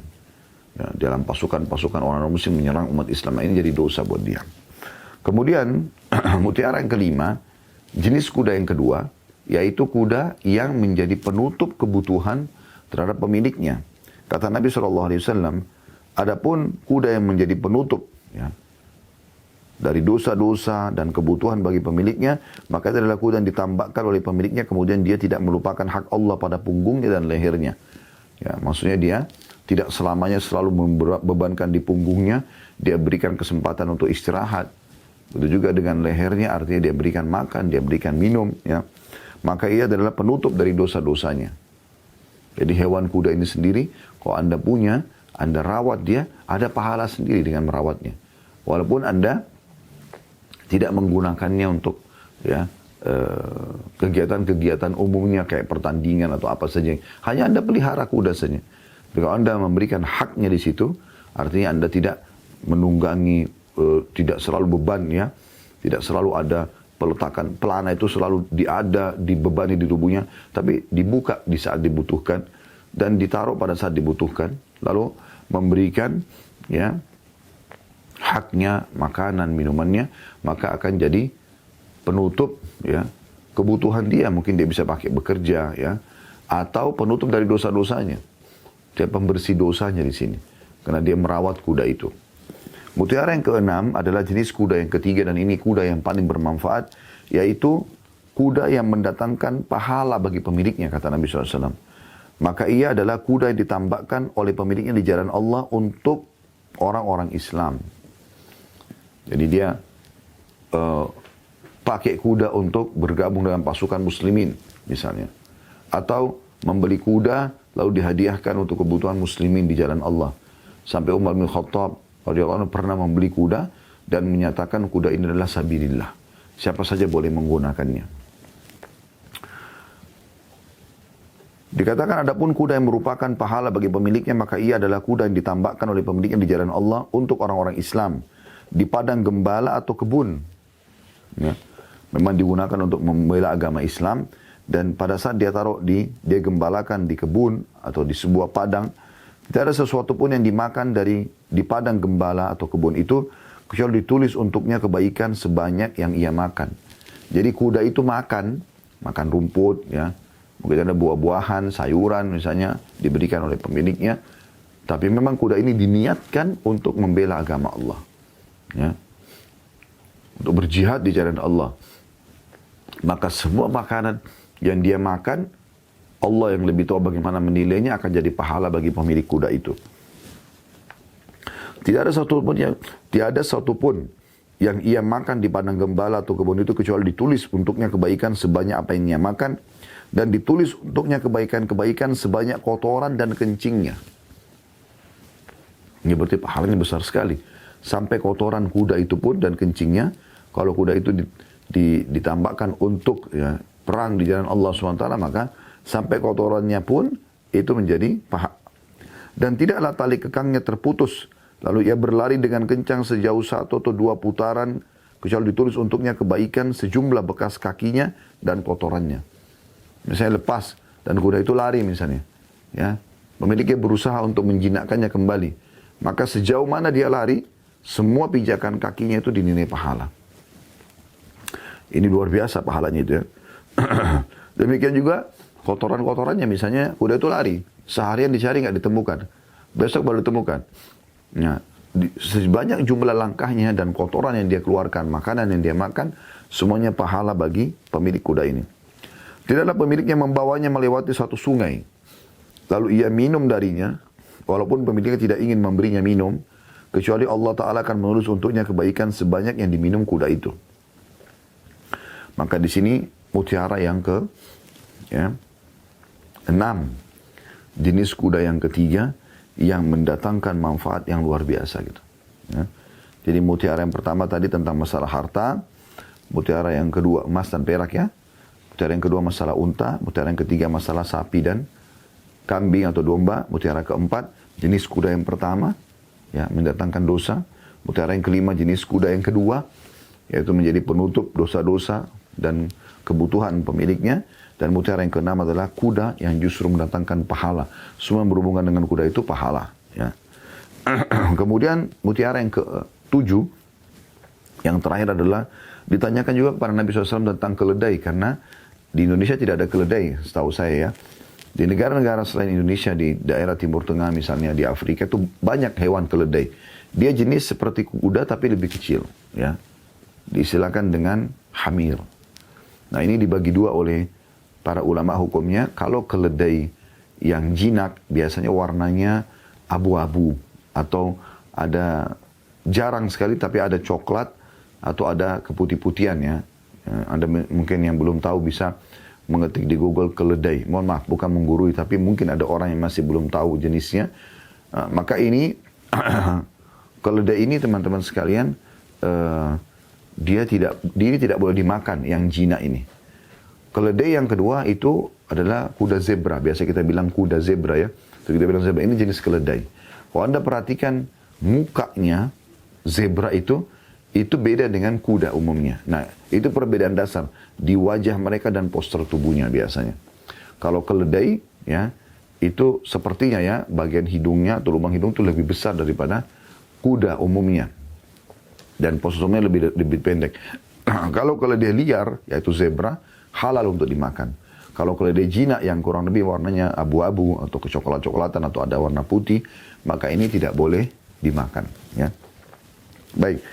Ya, dalam pasukan-pasukan orang muslim menyerang umat Islam, ini jadi dosa buat dia. Kemudian mutiara yang kelima, jenis kuda yang kedua, yaitu kuda yang menjadi penutup kebutuhan terhadap pemiliknya. Kata Nabi SAW, adapun kuda yang menjadi penutup, ya, dari dosa-dosa dan kebutuhan bagi pemiliknya, maka itu adalah kuda yang ditambahkan oleh pemiliknya, kemudian dia tidak melupakan hak Allah pada punggungnya dan lehernya. Ya, maksudnya dia tidak selamanya selalu membebankan di punggungnya, dia berikan kesempatan untuk istirahat. Begitu juga dengan lehernya, artinya dia berikan makan, dia berikan minum, ya. Maka ia adalah penutup dari dosa-dosanya. Jadi hewan kuda ini sendiri, kalau Anda punya, Anda rawat dia, ada pahala sendiri dengan merawatnya. Walaupun Anda tidak menggunakannya untuk ya kegiatan-kegiatan umumnya kayak pertandingan atau apa saja. Hanya Anda pelihara kuda saja. Kalau Anda memberikan haknya di situ, artinya Anda tidak menunggangi, tidak selalu beban ya, tidak selalu ada pelana itu selalu dibebani di tubuhnya, tapi dibuka di saat dibutuhkan. dan ditaruh pada saat dibutuhkan, lalu memberikan ya haknya, makanan, minumannya, maka akan jadi penutup ya kebutuhan dia. Mungkin dia bisa pakai bekerja ya, atau penutup dari dosa-dosanya. Dia pembersih dosanya di sini karena dia merawat kuda itu. Mutiara yang keenam adalah jenis kuda yang ketiga, dan ini kuda yang paling bermanfaat, yaitu kuda yang mendatangkan pahala bagi pemiliknya, kata Nabi SAW. Maka ia adalah kuda yang ditambahkan oleh pemiliknya di jalan Allah untuk orang-orang Islam. Jadi dia pakai kuda untuk bergabung dengan pasukan muslimin misalnya. Atau membeli kuda lalu dihadiahkan untuk kebutuhan muslimin di jalan Allah. Sampai Umar bin Khattab radhiyallahu anhu pernah membeli kuda dan menyatakan kuda ini adalah sabilillah. Siapa saja boleh menggunakannya. Dikatakan adapun kuda yang merupakan pahala bagi pemiliknya, maka ia adalah kuda yang ditambahkan oleh pemiliknya di jalan Allah untuk orang-orang Islam di padang gembala atau kebun. Ya. Memang digunakan untuk membela agama Islam, dan pada saat dia dia gembalakan di kebun atau di sebuah padang, tidak ada sesuatu pun yang dimakan di padang gembala atau kebun itu kecuali ditulis untuknya kebaikan sebanyak yang ia makan. Jadi kuda itu makan rumput ya. Mungkin ada buah-buahan, sayuran misalnya diberikan oleh pemiliknya. Tapi memang kuda ini diniatkan untuk membela agama Allah. Ya. Untuk berjihad di jalan Allah. Maka semua makanan yang dia makan, Allah yang lebih tahu bagaimana menilainya, akan jadi pahala bagi pemilik kuda itu. Tiada satu pun yang ia makan di padang gembala atau kebun itu kecuali ditulis untuknya kebaikan sebanyak apa yang ia makan, dan ditulis untuknya kebaikan-kebaikan sebanyak kotoran dan kencingnya. Ini berarti pahalanya besar sekali. Sampai kotoran kuda itu pun dan kencingnya, kalau kuda itu ditambahkan untuk ya, perang di jalan Allah SWT, maka sampai kotorannya pun itu menjadi pahala. Dan tidaklah tali kekangnya terputus, lalu ia berlari dengan kencang sejauh 1 atau 2 putaran, kecuali ditulis untuknya kebaikan sejumlah bekas kakinya dan kotorannya. Misalnya lepas dan kuda itu lari misalnya, ya, pemiliknya berusaha untuk menjinakkannya kembali, maka sejauh mana dia lari, semua pijakan kakinya itu dinilai pahala. Ini luar biasa pahalanya itu ya. Demikian juga kotoran-kotorannya, misalnya kuda itu lari, seharian dicari nggak ditemukan, besok baru ditemukan. Nah, sebanyak jumlah langkahnya dan kotoran yang dia keluarkan, makanan yang dia makan, semuanya pahala bagi pemilik kuda ini. Tidaklah pemiliknya membawanya melewati satu sungai, lalu ia minum darinya, walaupun pemiliknya tidak ingin memberinya minum, kecuali Allah Ta'ala akan menulis untuknya kebaikan sebanyak yang diminum kuda itu. Maka di sini mutiara yang ke-6, jenis kuda yang ketiga yang mendatangkan manfaat yang luar biasa gitu. Ya. Jadi mutiara yang pertama tadi tentang masalah harta, mutiara yang kedua emas dan perak ya, mutiara yang kedua masalah unta, mutiara yang ketiga masalah sapi dan kambing atau domba, mutiara keempat jenis kuda yang pertama ya mendatangkan dosa, mutiara yang kelima jenis kuda yang kedua yaitu menjadi penutup dosa-dosa dan kebutuhan pemiliknya, dan mutiara yang keenam adalah kuda yang justru mendatangkan pahala. Semua yang berhubungan dengan kuda itu pahala. Ya. Kemudian mutiara yang ke-7, yang terakhir adalah ditanyakan juga kepada Nabi SAW tentang keledai, karena di Indonesia tidak ada keledai, setahu saya ya. Di negara-negara selain Indonesia, di daerah Timur Tengah misalnya, di Afrika itu banyak hewan keledai. Dia jenis seperti kuda tapi lebih kecil. Ya. Diistilahkan dengan hamir. Nah ini dibagi dua oleh para ulama hukumnya. Kalau keledai yang jinak biasanya warnanya abu-abu atau ada jarang sekali tapi ada coklat atau ada keputih-putihan ya. Anda mungkin yang belum tahu bisa mengetik di Google keledai. Mohon maaf bukan menggurui tapi mungkin ada orang yang masih belum tahu jenisnya. Maka ini keledai ini teman-teman sekalian dia tidak boleh dimakan yang jinak ini. Keledai yang kedua itu adalah kuda zebra. Biasa kita bilang kuda zebra ya. Jadi kita bilang zebra ini jenis keledai. Kalau Anda perhatikan mukanya zebra itu beda dengan kuda umumnya. Nah, itu perbedaan dasar di wajah mereka dan postur tubuhnya biasanya. Kalau keledai ya itu sepertinya ya bagian hidungnya atau lubang hidung itu lebih besar daripada kuda umumnya. Dan posturnya lebih pendek. Kalau keledai liar, yaitu zebra, halal untuk dimakan. Kalau keledai jinak yang kurang lebih warnanya abu-abu atau kecoklat-coklatan atau ada warna putih, maka ini tidak boleh dimakan. Ya. Baik.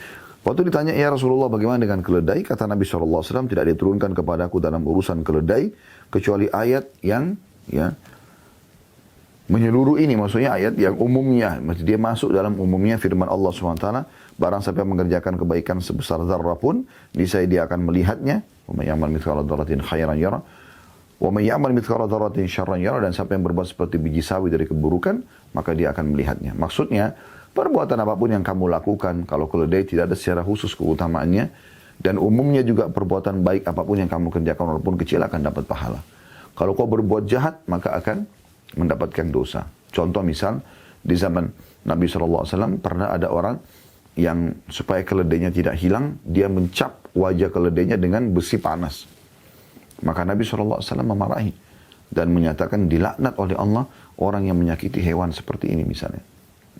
Waktu ditanya, ya Rasulullah bagaimana dengan keledai? Kata Nabi SAW, tidak diturunkan kepadaku dalam urusan keledai, kecuali ayat yang menyeluruh ini, maksudnya ayat yang umumnya. Dia masuk dalam umumnya firman Allah SWT, barang siapa mengerjakan kebaikan sebesar zarrah pun, niscaya dia akan melihatnya. Wa may ya'mal mithqala dzarratin khairan yara, wa may ya'mal mithqala dzarratin syarran yara, dan siapa yang berbuat seperti biji sawi dari keburukan, maka dia akan melihatnya. Maksudnya, perbuatan apapun yang kamu lakukan, kalau keledai tidak ada secara khusus keutamaannya, dan umumnya juga perbuatan baik apapun yang kamu kerjakan walaupun kecil akan dapat pahala. Kalau kau berbuat jahat, maka akan mendapatkan dosa. Contoh misal, di zaman Nabi SAW pernah ada orang yang supaya keledainya tidak hilang, dia mencap wajah keledainya dengan besi panas. Maka Nabi SAW memarahi dan menyatakan dilaknat oleh Allah orang yang menyakiti hewan seperti ini misalnya.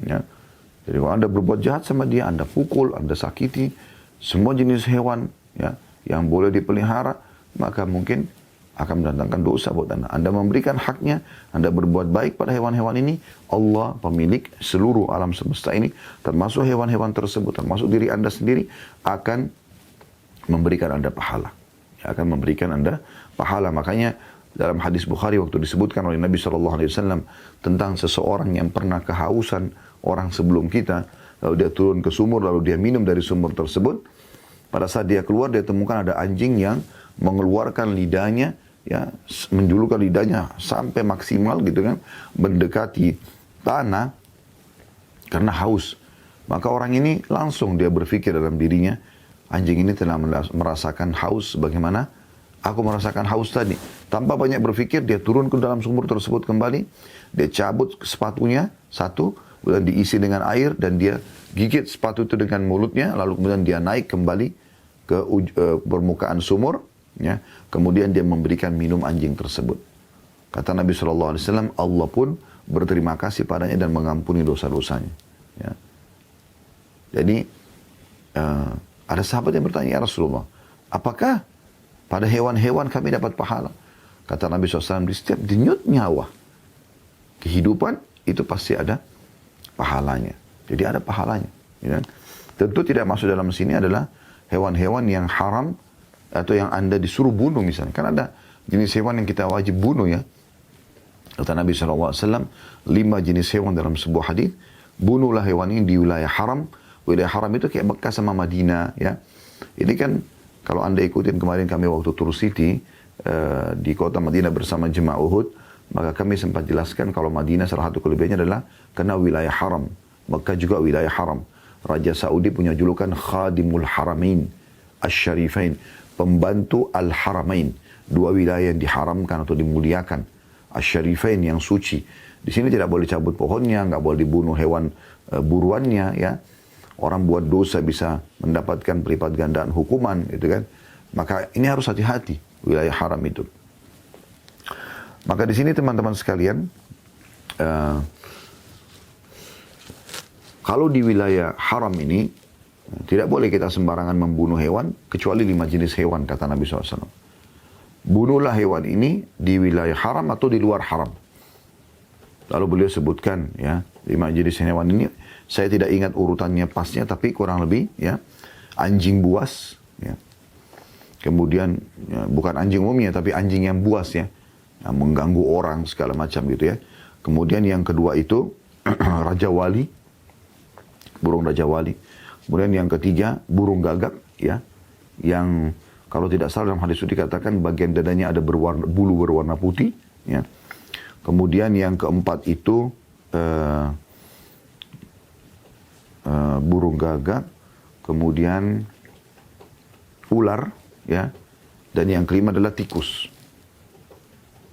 Ya. Jadi kalau Anda berbuat jahat sama dia, Anda pukul, Anda sakiti semua jenis hewan ya, yang boleh dipelihara, maka mungkin akan mendatangkan dosa buat Anda. Anda memberikan haknya, Anda berbuat baik pada hewan-hewan ini, Allah pemilik seluruh alam semesta ini, termasuk hewan-hewan tersebut, termasuk diri Anda sendiri, akan memberikan Anda pahala. Ya, akan memberikan Anda pahala. Makanya dalam hadis Bukhari waktu disebutkan oleh Nabi SAW tentang seseorang yang pernah kehausan orang sebelum kita, lalu dia turun ke sumur, lalu dia minum dari sumur tersebut. Pada saat dia keluar, dia temukan ada anjing yang mengeluarkan lidahnya, ya, menjulurkan lidahnya sampai maksimal gitu kan, mendekati tanah karena haus. Maka orang ini langsung dia berpikir dalam dirinya, anjing ini telah merasakan haus bagaimana aku merasakan haus tadi. Tanpa banyak berpikir, dia turun ke dalam sumur tersebut kembali, dia cabut sepatunya satu, kemudian diisi dengan air dan dia gigit sepatu itu dengan mulutnya, lalu kemudian dia naik kembali ke permukaan sumur, ya. Kemudian dia memberikan minum anjing tersebut. Kata Nabi SAW, Allah pun berterima kasih padanya dan mengampuni dosa-dosanya. Ya. Jadi ada sahabat yang bertanya, ya Rasulullah, apakah pada hewan-hewan kami dapat pahala? Kata Nabi SAW, di setiap denyut nyawa kehidupan itu pasti ada pahalanya. Jadi ada pahalanya. Ya. Tentu tidak masuk dalam sini adalah hewan-hewan yang haram atau yang Anda disuruh bunuh misalnya. Kan ada jenis hewan yang kita wajib bunuh ya. Kata Nabi SAW, 5 jenis hewan dalam sebuah hadis. Bunuhlah hewan ini di wilayah haram. Wilayah haram itu kayak Mekah sama Madinah ya. Ini kan kalau Anda ikutin kemarin kami waktu Tur City di kota Madinah bersama jemaah Uhud, maka kami sempat jelaskan kalau Madinah salah satu kelebihannya adalah karena wilayah haram. Mekah juga wilayah haram. Raja Saudi punya julukan Khadimul Haramain Asy-Syarifain, pembantu Al-Haramain. 2 wilayah yang diharamkan atau dimuliakan. Asy-Syarifain yang suci. Di sini tidak boleh cabut pohonnya, nggak boleh dibunuh hewan buruannya ya. Orang buat dosa bisa mendapatkan pelipat gandaan hukuman gitu kan. Maka ini harus hati-hati wilayah haram itu. Maka di sini teman-teman sekalian, kalau di wilayah haram ini tidak boleh kita sembarangan membunuh hewan kecuali 5 jenis hewan kata Nabi SAW. Bunuhlah hewan ini di wilayah haram atau di luar haram. Lalu beliau sebutkan ya 5 jenis hewan ini. Saya tidak ingat urutannya pasnya, tapi kurang lebih ya anjing buas, ya. Kemudian ya, bukan anjing umumnya, tapi anjing yang buas ya, yang mengganggu orang segala macam gitu ya. Kemudian yang kedua itu raja wali, burung raja wali. Kemudian yang ketiga burung gagak ya, yang kalau tidak salah dalam hadis itu dikatakan bagian dadanya ada bulu berwarna putih ya. Kemudian yang keempat itu burung gagak, kemudian ular, ya, dan yang kelima adalah tikus.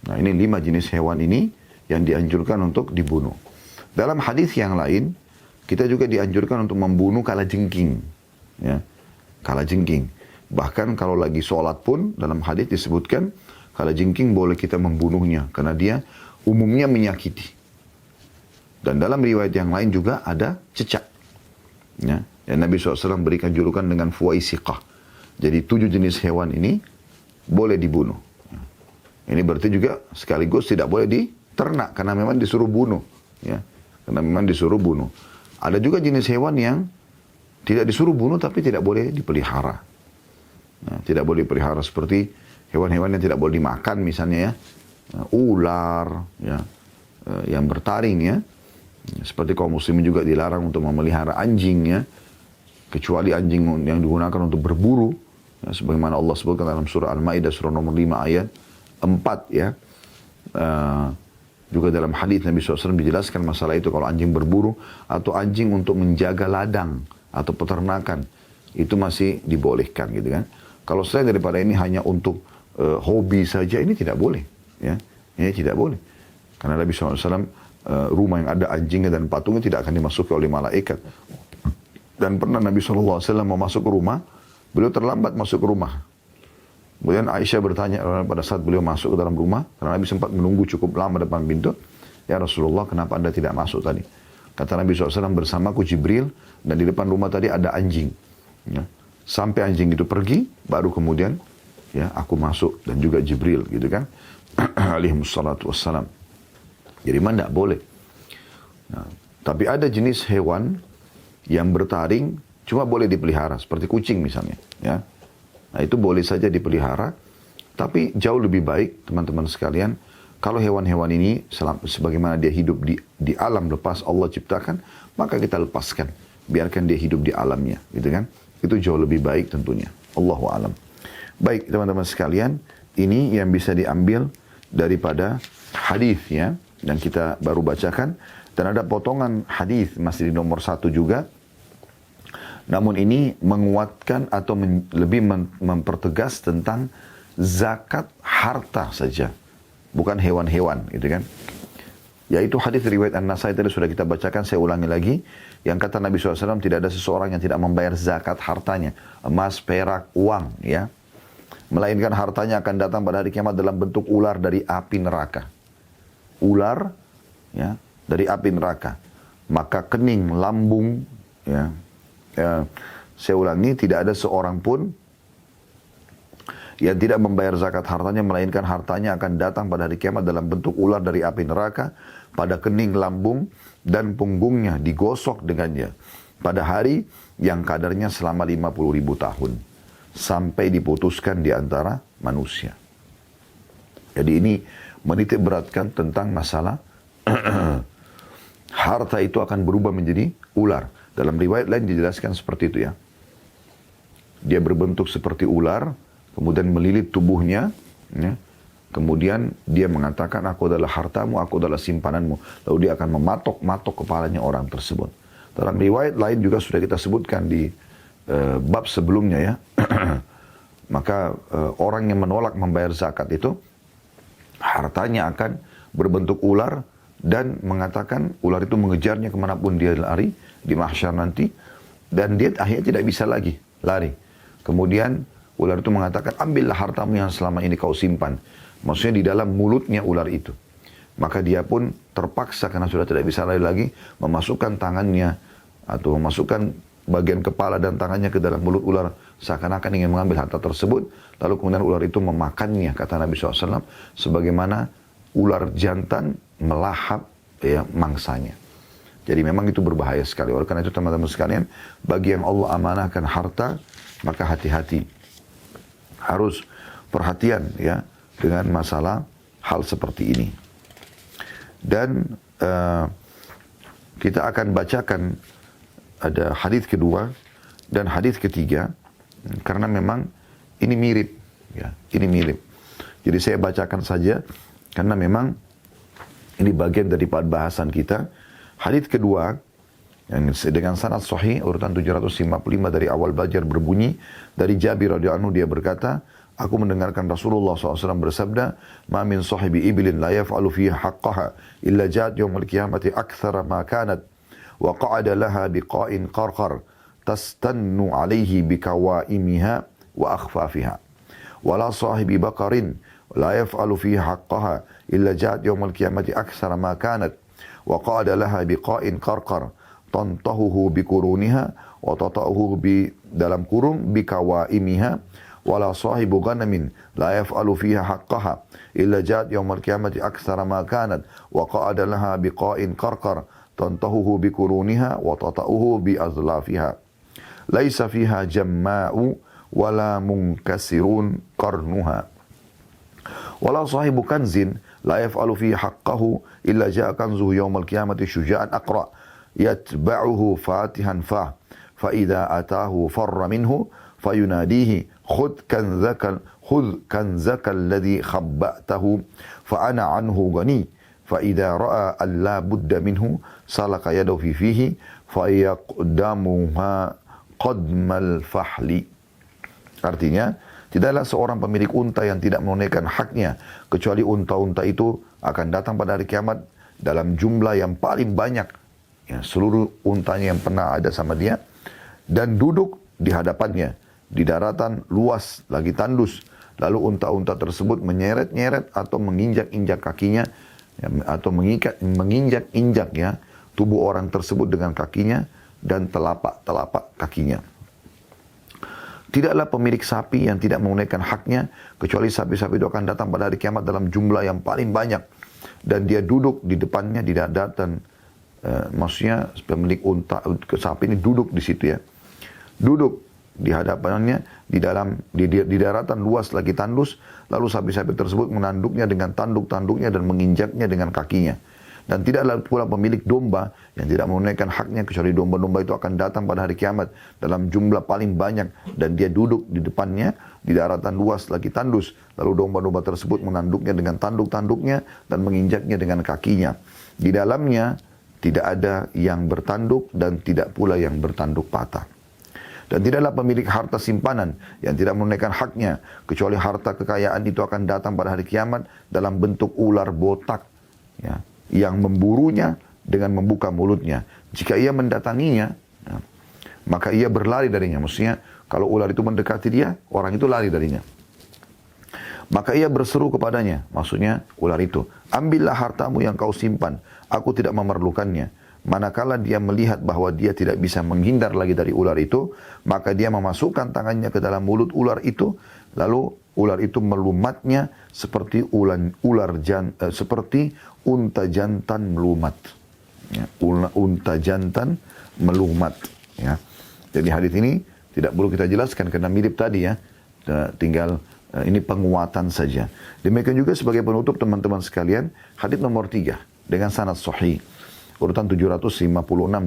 Nah ini 5 jenis hewan ini yang dianjurkan untuk dibunuh. Dalam hadis yang lain, kita juga dianjurkan untuk membunuh kalajengking, ya, kalajengking. Bahkan kalau lagi sholat pun dalam hadis disebutkan kalajengking boleh kita membunuhnya karena dia umumnya menyakiti. Dan dalam riwayat yang lain juga ada cecak. Ya. Dan Nabi SAW berikan julukan dengan fuwaisiqah. Jadi 7 jenis hewan ini boleh dibunuh. Ini berarti juga sekaligus tidak boleh diternak karena memang disuruh bunuh. Ya. Karena memang disuruh bunuh. Ada juga jenis hewan yang tidak disuruh bunuh tapi tidak boleh dipelihara. Nah, tidak boleh dipelihara seperti hewan-hewan yang tidak boleh dimakan misalnya ya. Ular, ya, yang bertaring ya. Seperti kaum muslimin juga dilarang untuk memelihara anjing ya. Kecuali anjing yang digunakan untuk berburu. Ya, sebagaimana Allah sebutkan dalam surah Al-Ma'idah surah nomor 5 ayat 4 ya. Juga dalam hadis Nabi SAW dijelaskan masalah itu kalau anjing berburu atau anjing untuk menjaga ladang atau peternakan itu masih dibolehkan gitu kan. Kalau selain daripada ini hanya untuk hobi saja ini tidak boleh ya. Ini tidak boleh. Karena Nabi SAW rumah yang ada anjingnya dan patungnya tidak akan dimasuki oleh malaikat. Dan pernah Nabi SAW mau masuk ke rumah, beliau terlambat masuk ke rumah. Kemudian Aisyah bertanya pada saat beliau masuk ke dalam rumah, karena Nabi sempat menunggu cukup lama depan pintu. Ya Rasulullah, kenapa anda tidak masuk tadi? Kata Nabi SAW, bersamaku Jibril, dan di depan rumah tadi ada anjing. Ya. Sampai anjing itu pergi, baru kemudian ya aku masuk, dan juga Jibril, gitu kan. Alaihimussalatu wassalam. Jadi memang tidak boleh. Nah, tapi ada jenis hewan yang bertaring, cuma boleh dipelihara, seperti kucing misalnya. Ya. Nah itu boleh saja dipelihara, tapi jauh lebih baik teman-teman sekalian, kalau hewan-hewan ini sebagaimana dia hidup di alam lepas Allah ciptakan, maka kita lepaskan, biarkan dia hidup di alamnya, gitu kan? Itu jauh lebih baik tentunya. Allahu a'lam. Baik teman-teman sekalian, ini yang bisa diambil daripada hadis ya, dan kita baru bacakan, dan ada potongan hadis masih di nomor 1 juga. Namun ini menguatkan atau lebih mempertegas tentang zakat harta saja. Bukan hewan-hewan gitu kan. Yaitu hadis riwayat An-Nasai tadi sudah kita bacakan, saya ulangi lagi. Yang kata Nabi SAW, tidak ada seseorang yang tidak membayar zakat hartanya. Emas, perak, uang ya. Melainkan hartanya akan datang pada hari kiamat dalam bentuk ular dari api neraka. Ular ya, dari api neraka. Maka kening, lambung ya. Saya ulangi, tidak ada seorang pun yang tidak membayar zakat hartanya, melainkan hartanya akan datang pada hari kiamat dalam bentuk ular dari api neraka, pada kening, lambung, dan punggungnya digosok dengannya, pada hari yang kadarnya selama 50.000 tahun, sampai diputuskan di antara manusia. Jadi ini menitik beratkan tentang masalah harta itu akan berubah menjadi ular. Dalam riwayat lain dijelaskan seperti itu ya. Dia berbentuk seperti ular, kemudian melilit tubuhnya, ya. Kemudian dia mengatakan, aku adalah hartamu, aku adalah simpananmu. Lalu dia akan mematok-matok kepalanya orang tersebut. Dalam riwayat lain juga sudah kita sebutkan di bab sebelumnya ya. Maka orang yang menolak membayar zakat itu, hartanya akan berbentuk ular, dan mengatakan ular itu mengejarnya kemanapun dia lari di mahsyar nanti, dan dia akhirnya tidak bisa lagi lari. Kemudian ular itu mengatakan, ambillah hartamu yang selama ini kau simpan. Maksudnya di dalam mulutnya ular itu. Maka dia pun terpaksa karena sudah tidak bisa lari lagi, memasukkan tangannya atau memasukkan bagian kepala dan tangannya ke dalam mulut ular, seakan-akan ingin mengambil harta tersebut. Lalu kemudian ular itu memakannya, kata Nabi SAW, sebagaimana ular jantan melahap ya, mangsanya. Jadi memang itu berbahaya sekali. Oleh karena itu teman-teman sekalian, bagi yang Allah amanahkan harta, maka hati-hati. Harus perhatian ya dengan masalah hal seperti ini. Dan kita akan bacakan ada hadis kedua dan hadis ketiga, karena memang ini mirip ya, ini mirip. Jadi saya bacakan saja karena memang ini bagian dari bahasan kita. Hadis kedua yang dengan sanad sahih urutan 755 dari awal belajar berbunyi dari Jabir radhiyallahu anhu, dia berkata, aku mendengarkan Rasulullah SAW bersabda, ma min sahibi ibilin la yaf'alu fiha haqqaha illa ja'at yawmal qiyamati akthara ma kanat wa qa'ada laha biqa'in qarqar tastannu alaihi bikawaimiha wa akhfafiha wala sahibi baqarin لا يفعل فيها حقها إلا جاءت يوم القيامة أكثر ما كانت وقعد لها بقاء قرقر تنطهه بقرونها وتطأه dalam kurung بكوائمها ولا صاحب غنم لا يفعل فيها حقها إلا جاءت يوم القيامة أكثر ما كانت وقعد لها بقاء قرقر تنطهه بقرونها وتطأه بأزلافها ليس فيها جماء ولا منكسر قرنها ولا صاحب كنز لا يفعل فيه حقه إلا جاء كنزه يوم القيامة شجاعا أقرأ يتبعه فاتحا فاه فإذا أتاه فر منه فيناديه خذ كنزك الذي خبأته فأنا عنه غني فإذا رأى أن لا بد منه سلك يده فيه فيقدمها قدم الفحل. Artinya, tidaklah seorang pemilik unta yang tidak menunaikan haknya, kecuali unta-unta itu akan datang pada hari kiamat dalam jumlah yang paling banyak. Ya, seluruh untanya yang pernah ada sama dia, dan duduk di hadapannya, di daratan luas, lagi tandus. Lalu unta-unta tersebut menyeret-nyeret atau menginjak-injak kakinya, ya, atau menginjak-injak ya, tubuh orang tersebut dengan kakinya dan telapak-telapak kakinya. Tidaklah pemilik sapi yang tidak menunaikan haknya, kecuali sapi-sapi itu akan datang pada hari kiamat dalam jumlah yang paling banyak. Dan dia duduk di depannya di daratan, maksudnya pemilik unta, sapi ini duduk di situ ya. Duduk di hadapannya, di daratan luas lagi tandus, lalu sapi-sapi tersebut menanduknya dengan tanduk-tanduknya dan menginjaknya dengan kakinya. Dan tidaklah pula pemilik domba yang tidak menunaikan haknya, kecuali domba-domba itu akan datang pada hari kiamat dalam jumlah paling banyak, dan dia duduk di depannya di daratan luas lagi tandus, lalu domba-domba tersebut menanduknya dengan tanduk-tanduknya dan menginjaknya dengan kakinya. Di dalamnya tidak ada yang bertanduk dan tidak pula yang bertanduk patah. Dan tidaklah pemilik harta simpanan yang tidak menunaikan haknya, kecuali harta kekayaan itu akan datang pada hari kiamat dalam bentuk ular botak, ya, yang memburunya dengan membuka mulutnya. Jika ia mendatanginya, ya, maka ia berlari darinya. Maksudnya, kalau ular itu mendekati dia, orang itu lari darinya. Maka ia berseru kepadanya, maksudnya ular itu, ambillah hartamu yang kau simpan, aku tidak memerlukannya. Manakala dia melihat bahwa dia tidak bisa menghindar lagi dari ular itu, maka dia memasukkan tangannya ke dalam mulut ular itu, lalu ular itu melumatnya seperti seperti unta jantan melumat. Ya, unta jantan melumat. Ya. Jadi hadis ini tidak perlu kita jelaskan karena mirip tadi ya. Tinggal ini penguatan saja. Demikian juga sebagai penutup teman-teman sekalian, hadis nomor 3 dengan sanad sahih. Urutan 756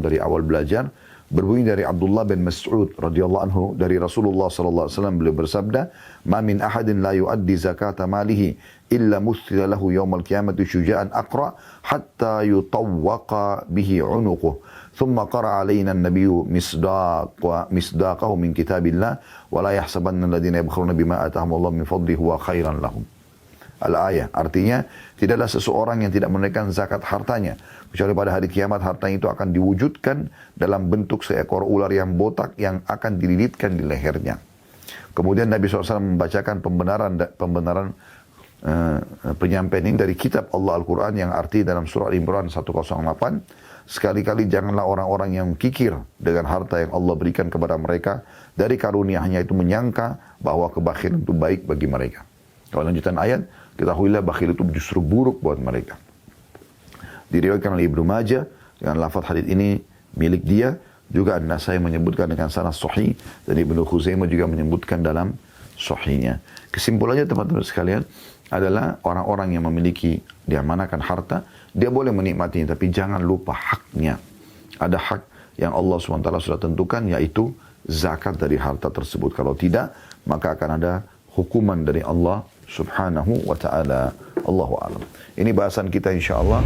dari awal belajar, berbunyi dari Abdullah bin Mas'ud radhiyallahu anhu dari Rasulullah sallallahu alaihi wasallam, beliau bersabda, "Ma min ahadin la yuaddi zakata malihi illa muthila lahu yawmal qiyamati syuja'an aqra hatta yutawwaqa bihi 'unuquh." Thumma qara'a 'alaina an-nabiyyu misdaqahu min kitabillah wa la yahsabanna alladhina yabkhuruna bima atahumullahu min fadlihi huwa khairan lahum. Al-ayah, artinya tidaklah seseorang yang tidak menunaikan zakat hartanya, kecuali pada hari kiamat hartanya itu akan diwujudkan dalam bentuk seekor ular yang botak yang akan dililitkan di lehernya. Kemudian Nabi SAW membacakan pembenaran penyampaian ini dari kitab Allah Al-Quran yang arti dalam surah Al-Imran 108. Sekali-kali janganlah orang-orang yang kikir dengan harta yang Allah berikan kepada mereka dari karunia-Nya itu menyangka bahwa kebakhilan itu baik bagi mereka. Kalau lanjutan ayat, ketahuilah bakhil itu justru buruk buat mereka. Diriwayatkan oleh Ibnu Majah dengan lafaz hadis ini milik dia, juga An-Nasai menyebutkan dengan sanad sahih, dan Ibnu Khuzaimah juga menyebutkan dalam sahihnya. Kesimpulannya teman-teman sekalian adalah orang-orang yang memiliki diamanakan harta, dia boleh menikmatinya, tapi jangan lupa haknya. Ada hak yang Allah SWT sudah tentukan, yaitu zakat dari harta tersebut. Kalau tidak, maka akan ada hukuman dari Allah Subhanahu wa ta'ala. Allahu a'lam. Ini bahasan kita insyaAllah